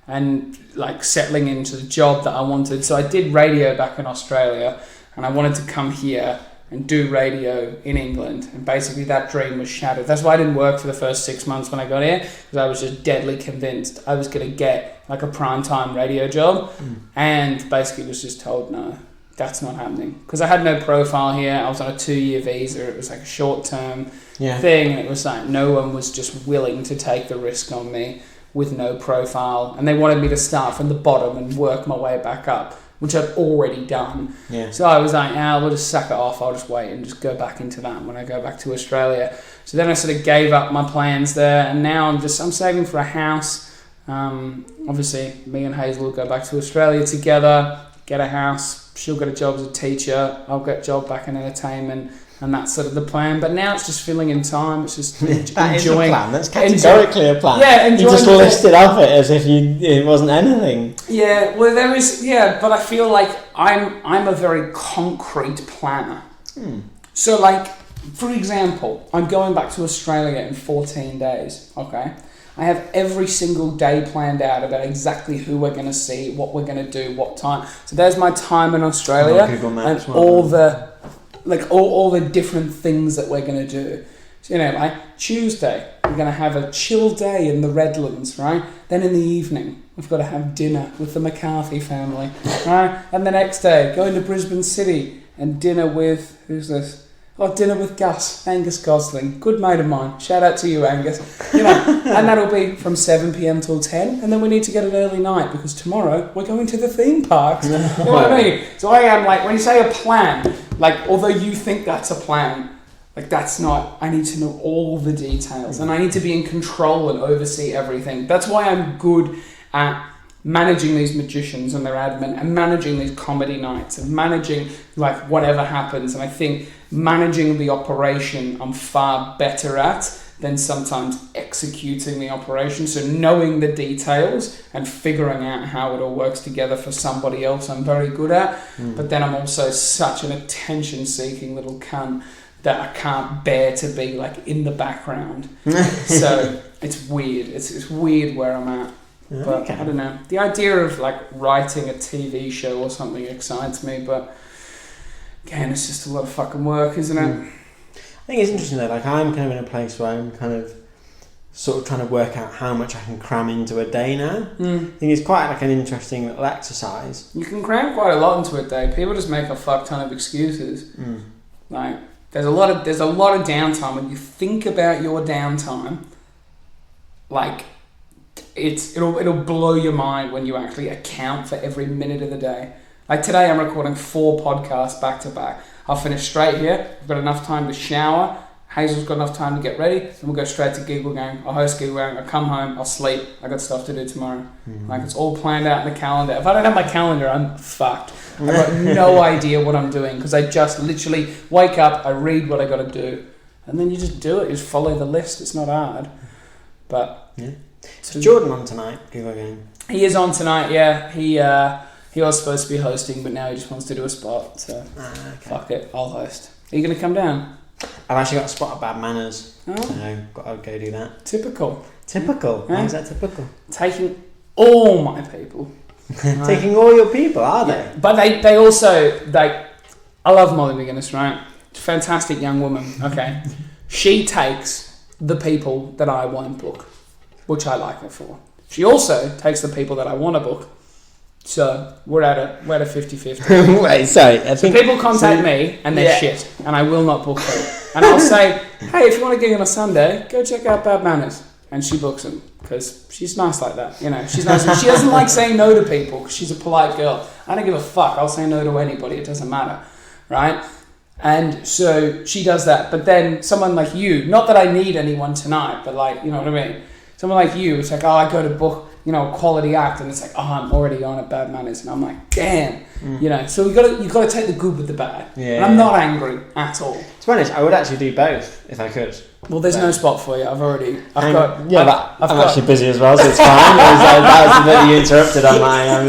and settling into the job that I wanted. So I did radio back in Australia, and I wanted to come here and do radio in England, and basically that dream was shattered. That's why I didn't work for the first 6 months when I got here, because I was just deadly convinced I was going to get a primetime radio job, and basically was just told no, that's not happening, because I had no profile here. I was on a 2-year visa. It was a short-term thing, and it was no one was just willing to take the risk on me with no profile, and they wanted me to start from the bottom and work my way back up, which I'd already done. Yeah. So I was like, we'll just suck it off. I'll just wait and just go back into that when I go back to Australia. So then I sort of gave up my plans there, and now I'm saving for a house. Obviously, me and Hazel will go back to Australia together, get a house. She'll get a job as a teacher. I'll get a job back in entertainment. And that's sort of the plan. But now it's just filling in time. It's just that enjoying. Is a plan. That's categorically a plan. Yeah, you just listed off it as if it wasn't anything. Yeah, well, there is. Yeah, but I feel like I'm a very concrete planner. So, for example, I'm going back to Australia in 14 days. Okay, I have every single day planned out about exactly who we're going to see, what we're going to do, what time. So there's my time in Australia, Google Maps, and all the. like all the different things that we're going to do. So, you know, like Tuesday, we're going to have a chill day in the Redlands, right? Then in the evening, we've got to have dinner with the McCarthy family, right? And the next day, going to Brisbane City and dinner with, who's this? Oh, dinner with Gus, Angus Gosling, good mate of mine. Shout out to you, Angus. You know, and that'll be from 7 p.m. till 10, and then we need to get an early night because tomorrow we're going to the theme parks. You know what I mean? So I am like, when you say a plan, like, although you think that's a plan, like, that's not. I need to know all the details, and I need to be in control and oversee everything. That's why I'm good at managing these magicians and their admin, and managing these comedy nights, and managing like whatever happens. And I think managing the operation I'm far better at than sometimes executing the operation. So knowing the details and figuring out how it all works together for somebody else, I'm very good at. But then I'm also such an attention-seeking little cunt that I can't bear to be like in the background. So it's weird. It's weird where I'm at. But okay. I don't know. The idea of like writing a TV show or something excites me, but again, it's just a lot of fucking work, isn't it? I think it's interesting though. Like, I'm kind of in a place where I'm kind of sort of trying to work out how much I can cram into a day now. I think it's quite like an interesting little exercise. You can cram quite a lot into a day. People just make a fuck ton of excuses. Like, there's a lot of downtime. When you think about your downtime, like, it'll blow your mind when you actually account for every minute of the day. Like today, I'm recording 4 podcasts back to back. I'll finish straight here. I've got enough time to shower. Hazel's got enough time to get ready, and we'll go straight to Giggle Gang. I'll host Giggle Gang. I'll come home. I'll sleep. I got stuff to do tomorrow. Like, it's all planned out in the calendar. If I don't have my calendar, I'm fucked. I've got no idea what I'm doing because I just literally wake up. I read what I got to do, and then you just do it. You just follow the list. It's not hard, but yeah. Is Jordan on tonight? Giggle Gang. He is on tonight. Yeah, he was supposed to be hosting, but now he just wants to do a spot. So fuck it, I'll host. Are you gonna come down? I've actually got a spot of Bad Manners, so I'll go do that. Typical. Why is that typical? Taking all my people. Taking all your people, are they? Yeah. But they also, like, I love Molly McGuinness, right? Fantastic young woman. Okay, she takes the people that I won't book, which I like her for. She also takes the people that I want to book. So we're at a 50-50. Wait, sorry. I think people contact me and they're shit, and I will not book them. And I'll say, hey, if you want to gig on a Sunday, go check out Bad Manners. And she books them because she's nice like that. You know, she's nice. She doesn't like saying no to people because she's a polite girl. I don't give a fuck. I'll say no to anybody. It doesn't matter, right? And so she does that. But then someone like you, not that I need anyone tonight, but like, you know what I mean? Someone like you, it's like, oh, I go to book, you know, a quality act, and it's like, oh, I'm already on at Bad Manners, and I'm like, damn, you know. So you got to take the good with the bad. Yeah. And I'm not angry at all. To be honest, I would actually do both if I could. Well, there's no spot for you. I'm actually busy as well, so it's fine. That was the bit you interrupted on mine.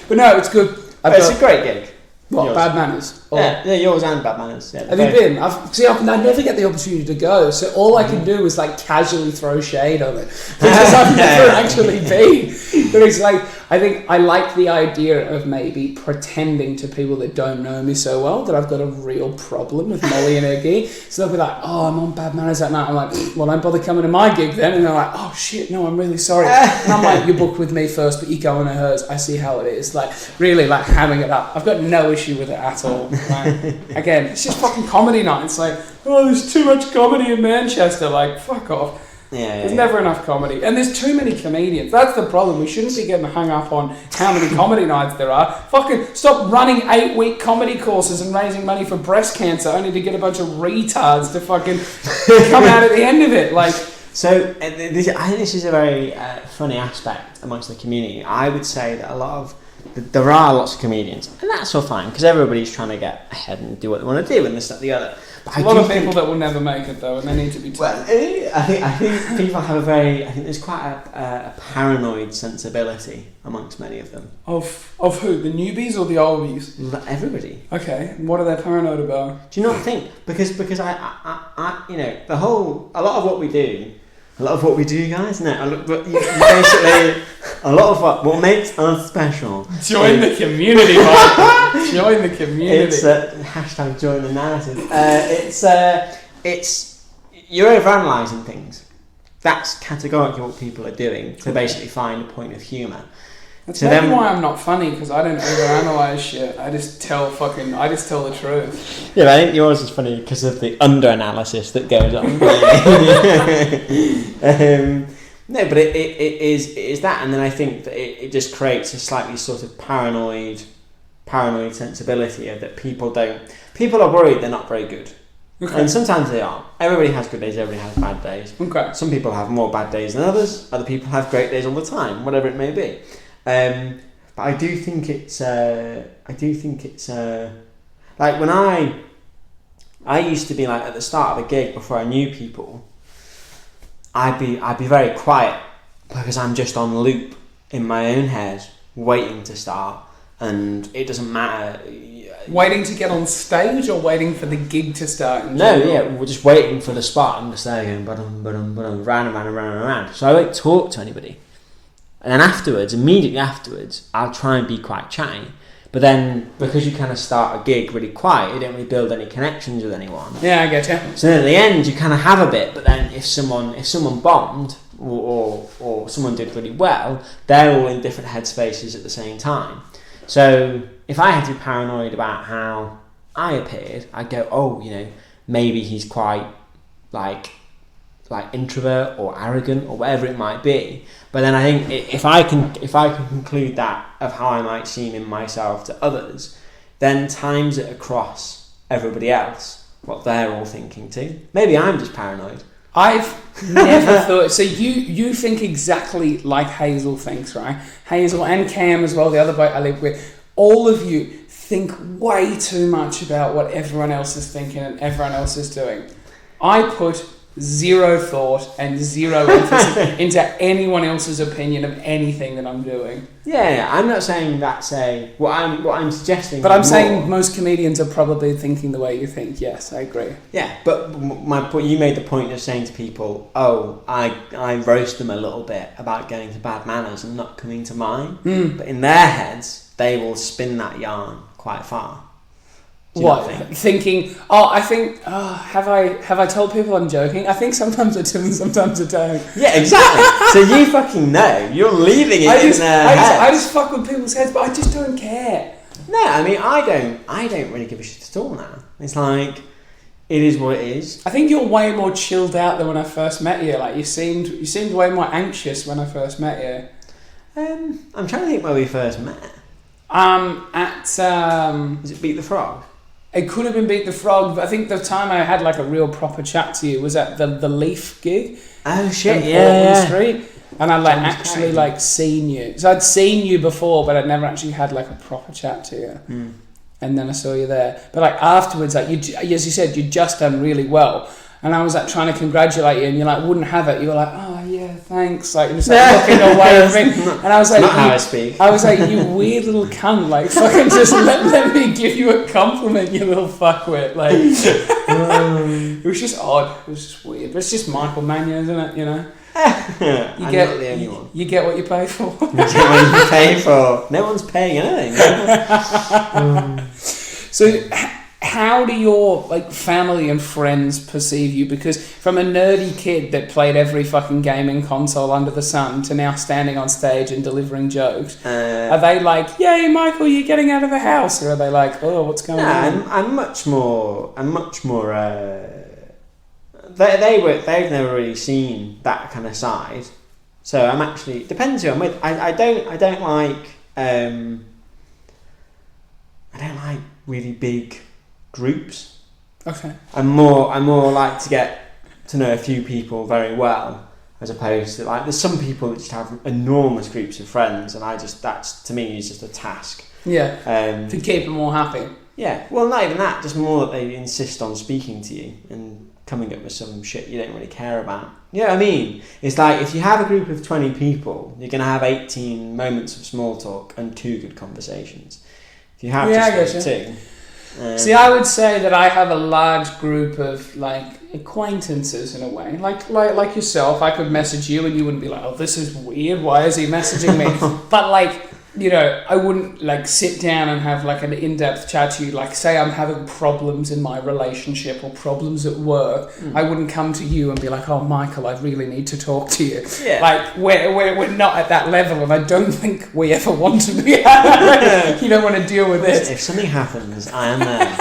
But no, it's good. It's a great gig. What, yours. Bad Manners? Or, yeah, yours and Bad Manners. Yeah, have you been? I never get the opportunity to go, so all I can do is like casually throw shade on it because I've never actually been. But it's like, I think I like the idea of maybe pretending to people that don't know me so well that I've got a real problem with Molly and her gig. So they'll be like, oh, I'm on Bad Manners that night. I'm like, well, don't bother coming to my gig then. And they're like, oh shit, no, I'm really sorry. And I'm like, you booked with me first, but you go on to hers. I see how it is. Like, really, like, hamming it up. I've got no issue with it at all. Like, again, it's just fucking comedy night. It's like, oh, there's too much comedy in Manchester. Like, fuck off. There's never enough comedy. And there's too many comedians. That's the problem. We shouldn't be getting hung up on how many comedy nights there are. Fucking stop running 8-week comedy courses and raising money for breast cancer only to get a bunch of retards to fucking come out at the end of it. Like, so I think this is a very funny aspect amongst the community. I would say that there are lots of comedians, and that's all fine because everybody's trying to get ahead and do what they want to do, and this, that, the other. But a lot of people that will never make it though, and they need to be told. Well, I think people have I think there's quite a paranoid sensibility amongst many of them. Of who? The newbies or the oldies? Everybody. Okay, what are they paranoid about? Do you not think? Because I you know, a lot of what we do, A lot of what we do, guys. No, but you basically a lot of what makes us special. Join the community, Mike. Join the community. It's hashtag join the narrative. It's you're overanalyzing things. That's categorically what people are doing to basically find a point of humour. That's maybe why I'm not funny, because I don't overanalyze shit. I just tell the truth. Yeah, but I think yours is funny because of the under-analysis that goes on. No, but it is that, and then I think that it just creates a slightly sort of paranoid sensibility of that people are worried they're not very good. Okay. And sometimes they are. Everybody has good days, everybody has bad days. Okay. Some people have more bad days than others. Other people have great days all the time, whatever it may be. But I do think it's like when I used to be like at the start of a gig before I knew people, I'd be very quiet because I'm just on loop in my own head waiting to start, and it doesn't matter. Waiting to get on stage or waiting for the gig to start? We're just waiting for the spot. I'm just there going round and round and round and round. So I won't talk to anybody. And then immediately afterwards, I'll try and be quite chatty. But then, because you kind of start a gig really quiet, you don't really build any connections with anyone. Yeah, I get you. So then at the end, you kind of have a bit, but then if someone bombed or someone did really well, they're all in different headspaces at the same time. So if I had to be paranoid about how I appeared, I'd go, maybe he's quite like introvert or arrogant or whatever it might be. But then I think if I can conclude that of how I might seem in myself to others, then times it across everybody else what they're all thinking too. Maybe I'm just paranoid. I've never thought. So you think exactly like Hazel thinks, right? Hazel and Cam as well, the other boy I live with. All of you think way too much about what everyone else is thinking and everyone else is doing. I put zero thought and zero emphasis into anyone else's opinion of anything that I'm doing. Yeah, I'm not saying that's what I'm suggesting. But I'm saying most comedians are probably thinking the way you think. Yes, I agree. Yeah, but my point, you made the point of saying to people, I roast them a little bit about going to bad manners and not coming to mine. But in their heads, they will spin that yarn quite far. What? Thinking, have I told people I'm joking? I think sometimes I do and sometimes I don't. Yeah, exactly. So you fucking know. You're leaving it in their heads. I just fuck with people's heads, but I just don't care. No, I mean, I don't really give a shit at all now. It's like, it is what it is. I think you're way more chilled out than when I first met you. Like, you seemed way more anxious when I first met you. I'm trying to think where we first met. Is it Beat the Frog? It could have been Beat the Frog, but I think the time I had like a real proper chat to you was at the Leaf gig. Oh shit! In Portland Street, and I seen you. So I'd seen you before, but I'd never actually had like a proper chat to you. And then I saw you there. But like afterwards, like as you said, you'd just done really well. And I was like trying to congratulate you, and you like wouldn't have it. You were like, "Oh yeah, thanks." Like you're just like looking away from me. And I was like, "Not how I speak." I was like, "You weird little cunt! Like fucking just let me give you a compliment, you little fuckwit." Like it was just odd. It was just weird. But it's just Michael Mannion, isn't it? You know. I'm not the only one. You get what you pay for. You get what you pay for. No one's paying anything. So. How do your like family and friends perceive you? Because from a nerdy kid that played every fucking gaming console under the sun to now standing on stage and delivering jokes, are they like, "Yay, Michael, you're getting out of the house," or are they like, "Oh, what's going on?" I'm much more. They've never really seen that kind of side, so I'm actually depends who I'm with. I don't like really big groups. Okay. I'm more like to get to know a few people very well, as opposed to like there's some people that just have enormous groups of friends, and that's to me is just a task. Yeah. To keep them all happy. Yeah. Well, not even that. Just more that they insist on speaking to you and coming up with some shit you don't really care about. You know what I mean? It's like if you have a group of 20 people, you're gonna have 18 moments of small talk and 2 good conversations. If you have just those 2. See, I would say that I have a large group of like acquaintances in a way, like yourself. I could message you and you wouldn't be like, "Oh, this is weird. Why is he messaging me?" But like, you know, I wouldn't like sit down and have like an in-depth chat to you. Like, say I'm having problems in my relationship or problems at work, I wouldn't come to you and be like, "Oh, Michael, I really need to talk to you." Yeah. Like, we're not at that level, and I don't think we ever want to be. You don't want to deal with it. If something happens, I am there.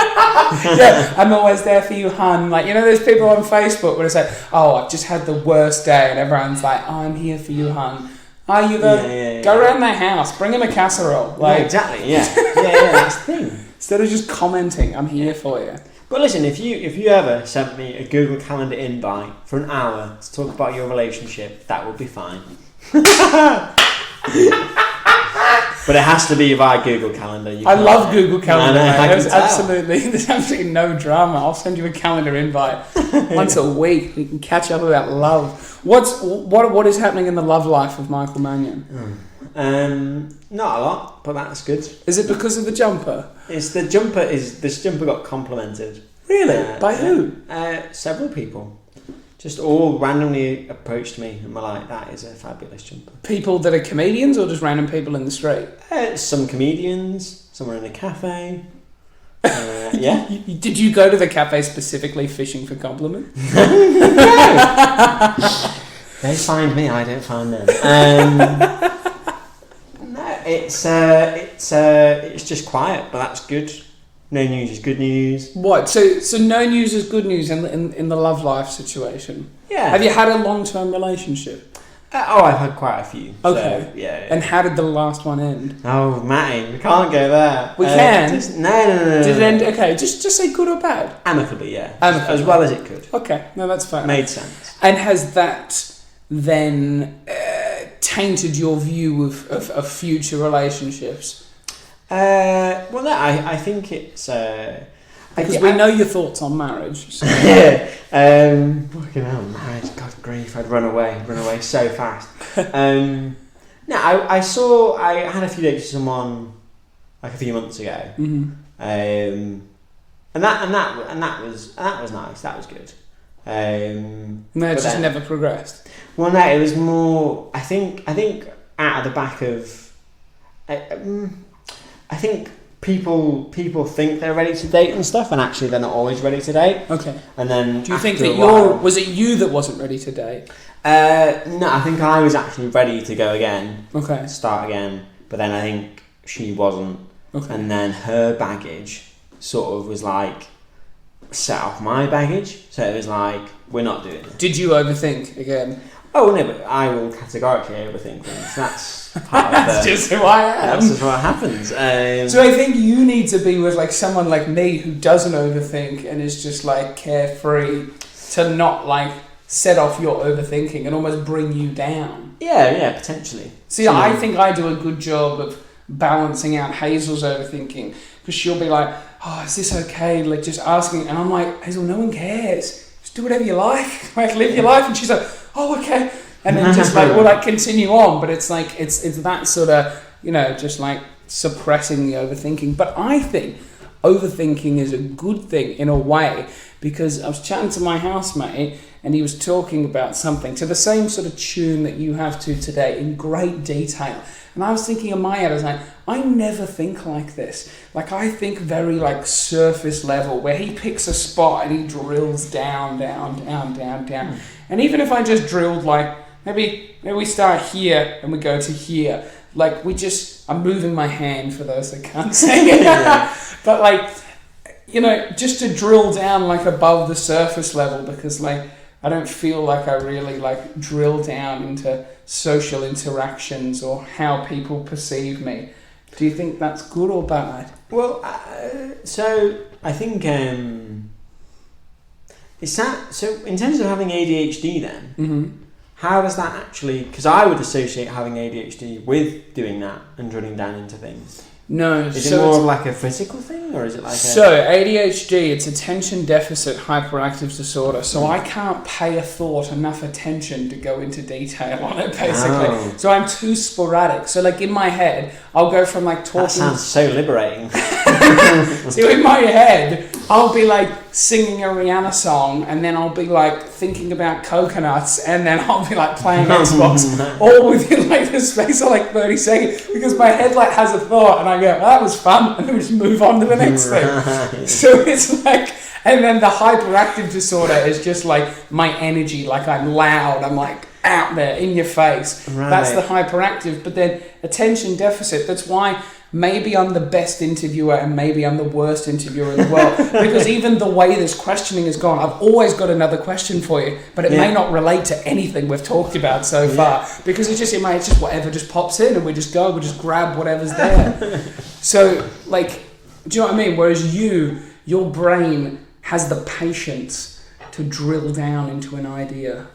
Yeah, I'm always there for you, hun. Like, you know, there's people on Facebook where it's like, "Oh, I've just had the worst day," and everyone's like, "Oh, I'm here for you, hun." Are you the go around their house, bring him a casserole, like exactly, yeah, that's the thing. Instead of just commenting, I'm here for you. But listen, if you ever sent me a Google Calendar invite for an hour to talk about your relationship, that would be fine. But it has to be via Google Calendar. I love Google Calendar. There's There's absolutely no drama. I'll send you a calendar invite once a week. We can catch up about love. What is happening in the love life of Michael Mannion? Not a lot, but that's good. Is it because of the jumper? This jumper got complimented. Really? By who? Several people. Just all randomly approached me and were like, "That is a fabulous jumper." People that are comedians or just random people in the street? Some comedians, some were in a cafe. Yeah. Did you go to the cafe specifically fishing for compliments? They find me, I don't find them. No, it's just quiet, but that's good. No news is good news. What? So no news is good news in the love life situation? Yeah. Have you had a long-term relationship? I've had quite a few. Okay. So, yeah. And how did the last one end? Oh, Matty, we can't go there. We can? No. Did it end? Okay, just say good or bad? Amicably, yeah. Amicably. As well as it could. Okay, no, that's fine. Made sense. And has that then tainted your view of future relationships? Well, no, I think it's... Because we know your thoughts on marriage. So. Yeah. Fucking hell, marriage, God grief, I'd run away so fast. No, I had a few dates with someone like a few months ago. Mm-hmm. And that was nice, that was good. No, it just never progressed. Well, no, it was more, I think out of the back of, I think people think they're ready to date and stuff, and actually they're not always ready to date. Okay. And then do you think that was it you that wasn't ready to date? No, I think I was actually ready to go again. Okay. Start again, but then I think she wasn't. Okay. And then her baggage sort of was like set off my baggage, so it was like, we're not doing it. Did you overthink again? Oh no, but I will categorically overthink things. That's part of That's just who I am. That's just what happens. So I think you need to be with like someone like me who doesn't overthink and is just like carefree, to not like set off your overthinking and almost bring you down. Yeah, potentially. See, I think I do a good job of balancing out Hazel's overthinking, because she'll be like, "Oh, is this okay?" Like just asking, and I'm like, "Hazel, no one cares. Just do whatever you like. Like live your life." And she's like, "Oh, okay." And then just like we'll like continue on, but it's like it's that sort of, you know, just like suppressing the overthinking. But I think overthinking is a good thing in a way, because I was chatting to my housemate and he was talking about something to the same sort of tune that you have to today in great detail. And I was thinking in my head, I was like, I never think like this. Like I think very like surface level, where he picks a spot and he drills down. And even if I just drilled like, maybe we start here and we go to here. Like I'm moving my hand for those that can't see it. But like, you know, just to drill down like above the surface level, because like, I don't feel like I really like drill down into social interactions or how people perceive me. Do you think that's good or bad? Well, so I think so in terms of having ADHD then, mm-hmm. How does that actually, because I would associate having ADHD with doing that and drilling down into things. No. Is it more of like a physical thing, or is it like So ADHD, it's attention deficit hyperactive disorder. So I can't pay a thought enough attention to go into detail on it, basically. Oh. So I'm too sporadic. So like in my head, I'll go from like talking... That sounds so liberating. So in my head, I'll be like singing a Rihanna song, and then I'll be like thinking about coconuts, and then I'll be like playing Xbox, all within like the space of like 30 seconds, because my head like has a thought, and I go, that was fun, and then we just move on to the next thing. So it's like, and then the hyperactive disorder is just like my energy, like I'm loud, I'm like out there in your face. Right. That's the hyperactive. But then attention deficit, that's why maybe I'm the best interviewer and maybe I'm the worst interviewer in the world, because even the way this questioning has gone, I've always got another question for you, but it may not relate to anything we've talked about so far, because it's just whatever just pops in, and we just grab whatever's there. So like, do you know what I mean? Whereas your brain has the patience to drill down into an idea.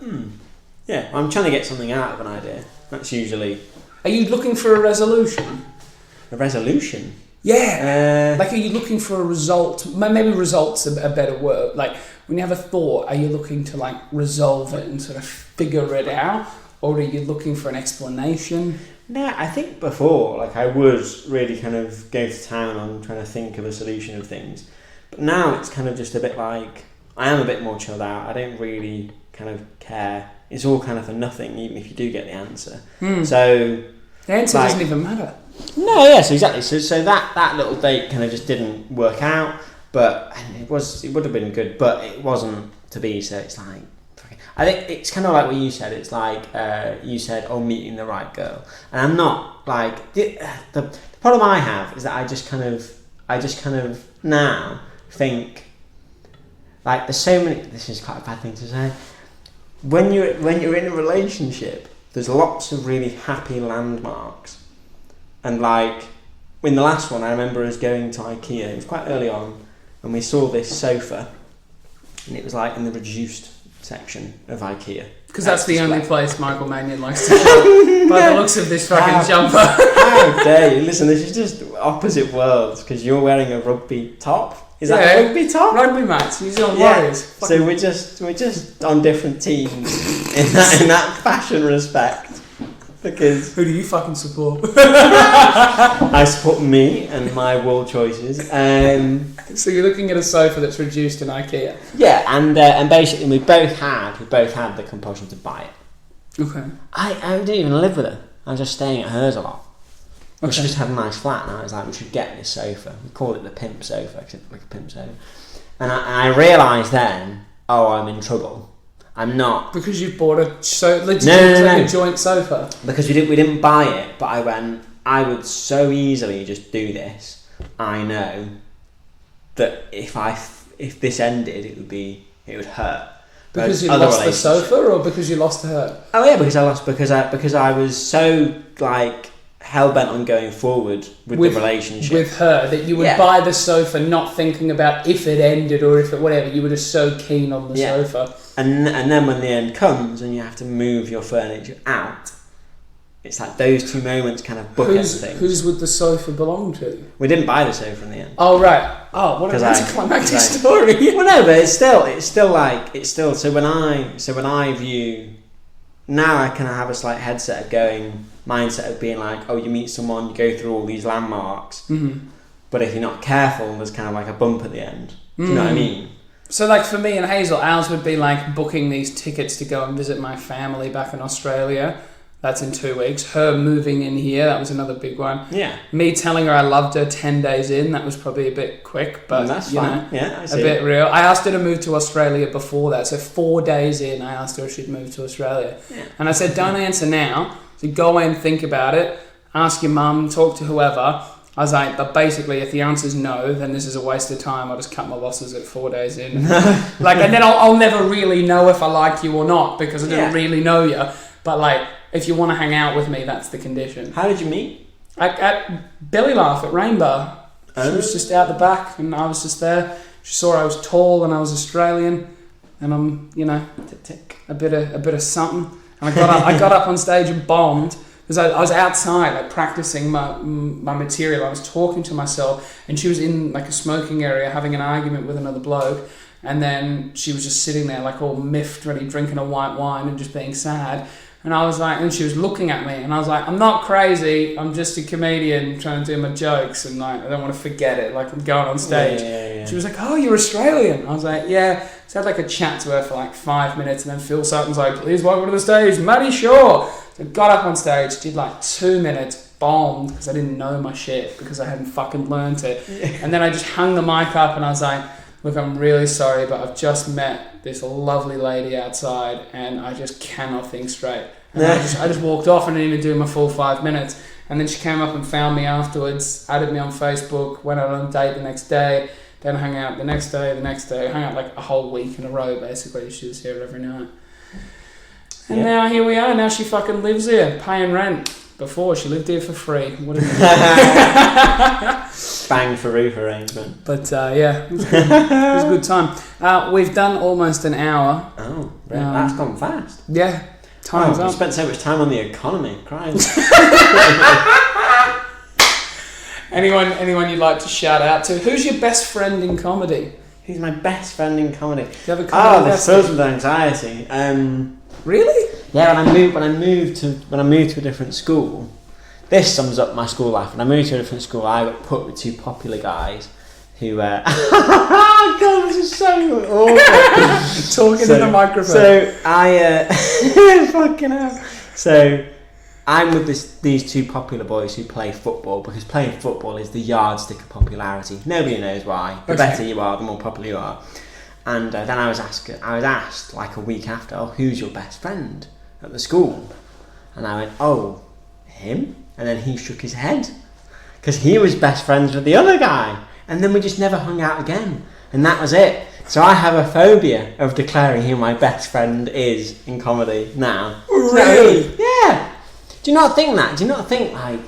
Yeah, I'm trying to get something out of an idea. That's usually... Are you looking for a resolution? A resolution? Yeah. Like, are you looking for a result? Maybe result's a better word. Like, when you have a thought, are you looking to, like, resolve it and sort of figure it out? Or are you looking for an explanation? No, I think before, like, I would really kind of go to town on trying to think of a solution of things. But now it's kind of just a bit like... I am a bit more chilled out. I don't really kind of care. It's all kind of for nothing, even if you do get the answer. So... The answer doesn't even matter. No, yes, exactly. So that little date kind of just didn't work out, but it would have been good, but it wasn't to be. So it's like, I think it's kind of like what you said. It's like you said, "Oh, meeting the right girl," and I'm not like the problem I have is that I just kind of now think like there's so many. This is quite a bad thing to say. When you're in a relationship, there's lots of really happy landmarks. And like, in the last one, I remember us going to IKEA, it was quite early on, and we saw this sofa, and it was like in the reduced section of IKEA. Because that's the only place Michael Mannion likes to shop, by the looks of this fucking jumper. How dare you? Listen, this is just opposite worlds, because you're wearing a rugby top. Is that a rugby top? Rugby mats, New Zealand Warriors. So we're just on different teams in that fashion respect. Because who do you fucking support? I support me and my world choices. So you're looking at a sofa that's reduced in IKEA. Yeah, and basically we both had the compulsion to buy it. Okay. I didn't even live with her. I was just staying at hers a lot. Okay. She just had a nice flat, and I was like, we should get this sofa. We called it the pimp sofa, because it looked like a pimp sofa. And I realised then, I'm in trouble. I'm not, because you bought a a joint sofa. Because we didn't buy it, but I went, I would so easily just do this. I know that if this ended, it would hurt. Because you lost the sofa, or because you lost her? Oh yeah, because I was so like hell bent on going forward with the relationship with her that you would buy the sofa not thinking about if it ended or if it whatever. You were just so keen on the sofa. And then when the end comes and you have to move your furniture out, it's like those two moments kind of bookend things. Whose would the sofa belong to? We didn't buy the sofa in the end. Oh right. Oh, what an anticlimactic story. Well, no, but it's still. So when I view now, I kind of have a slight mindset of being like, oh, you meet someone, you go through all these landmarks, but if you're not careful, there's kind of like a bump at the end. Do you know what I mean? So like for me and Hazel, ours would be like booking these tickets to go and visit my family back in Australia. That's in 2 weeks. Her moving in here, that was another big one. Yeah. Me telling her I loved her 10 days in, that was probably a bit quick, but that's fine. Yeah, I see a bit real. I asked her to move to Australia before that, so 4 days in, I asked her if she'd move to Australia. Yeah. And I said, don't answer now. So go away and think about it. Ask your mum, talk to whoever. I was like, but basically, if the answer's no, then this is a waste of time. I'll just cut my losses at 4 days in. And then I'll never really know if I like you or not, because I didn't really know you. But like, if you want to hang out with me, that's the condition. How did you meet? At Belly Laugh at Rainbow. She was just out the back, and I was just there. She saw I was tall and I was Australian, and I'm, a bit of something. And I got up on stage and bombed. Because I was outside, like practicing my material. I was talking to myself, and she was in like a smoking area having an argument with another bloke, and then she was just sitting there like all miffed, ready, drinking a white wine and just being sad. And I was like, and she was looking at me, and I was like, I'm not crazy. I'm just a comedian trying to do my jokes, and like I don't want to forget it. Like I'm going on stage. Yeah. She was like, oh, you're Australian. I was like, yeah. So I had like a chat to her for like 5 minutes, and then Phil Sutton's like, please welcome to the stage, Maddie Shaw. So I got up on stage, did like 2 minutes, bombed because I didn't know my shit because I hadn't fucking learnt it. And then I just hung the mic up, and I was like, look, I'm really sorry, but I've just met this lovely lady outside, and I just cannot think straight. And I just walked off and didn't even do my full 5 minutes. And then she came up and found me afterwards, added me on Facebook, went out on a date the next day, then hung out the next day, hung out like a whole week in a row, basically. She was here every night. And now here we are. Now she fucking lives here, paying rent. Before, she lived here for free. What a Bang for roof arrangement. But yeah, it was good. It was a good time. We've done almost an hour. Oh, that's gone fast. Yeah, time's We up. spent so much time on the economy. Christ. Anyone you'd like to shout out to? Who's your best friend in comedy? Who's my best friend in comedy? Do you have a comedy this fills with anxiety. Really? Yeah, when I moved to a different school, this sums up my school life. When I moved to a different school, I got put with two popular guys who God, this is so awful. Talking to the microphone. So I fucking hell. So I'm with these two popular boys who play football, because playing football is the yardstick of popularity. Nobody knows why. The better you are, the more popular you are. And then I was asked like a week after, oh, who's your best friend at the school? And I went, oh, him? And then he shook his head, because he was best friends with the other guy. And then we just never hung out again. And that was it. So I have a phobia of declaring who my best friend is in comedy now. Really? Yeah. Do you not think that? Do you not think like...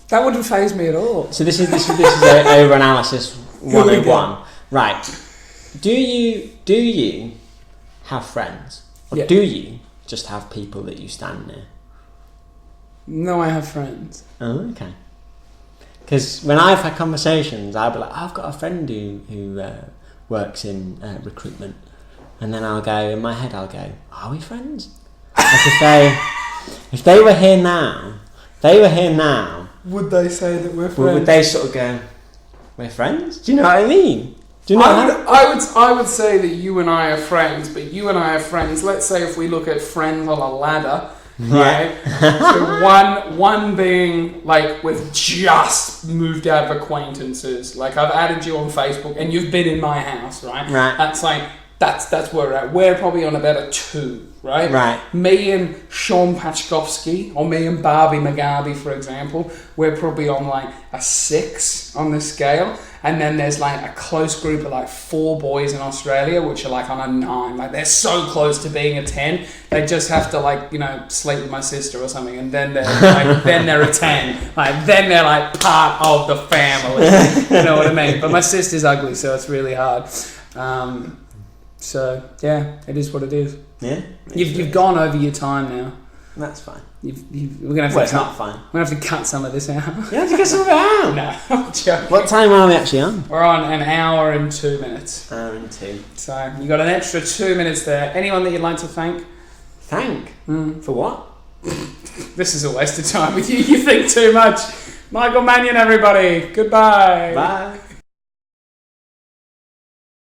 That wouldn't faze me at all. So this is over-analysis 101. Right. Do you have friends? Or do you just have people that you stand near? No, I have friends. Oh, okay. Because when I've had conversations, I'll be like, I've got a friend who works in recruitment. And then I'll go, in my head I'll go, are we friends? Like if they were here now, would they say that we're friends? would they sort of go, we're friends? Do you know what I mean? Do you know I would say that you and I are friends, but you and I are friends. Let's say if we look at friends on a ladder, right? So one being like we've just moved out of acquaintances. Like I've added you on Facebook and you've been in my house, right? Right. That's like that's where we're at. We're probably on about a 2, right? Right. Me and Sean Pachkovsky, or me and Barbie McGarvey, for example, we're probably on like a 6 on this scale. And then there's like a close group of like 4 boys in Australia, which are like on a 9. Like they're so close to being a 10. They just have to like, you know, sleep with my sister or something, and then they're like, then they're a 10. Like then they're like part of the family. You know what I mean? But my sister's ugly, so it's really hard. So yeah, it is what it is. Yeah. You've gone over your time now. That's fine. We're gonna have to it's not fine. We're gonna have to cut some of this out. You have to get some of it out. No, I'm joking. What time are we actually on? We're on an hour and 2 minutes. Hour and 2. So you got an extra 2 minutes there. Anyone that you'd like to thank? Thank? For what? This is a waste of time with you. You think too much. Michael Mannion, everybody. Goodbye. Bye.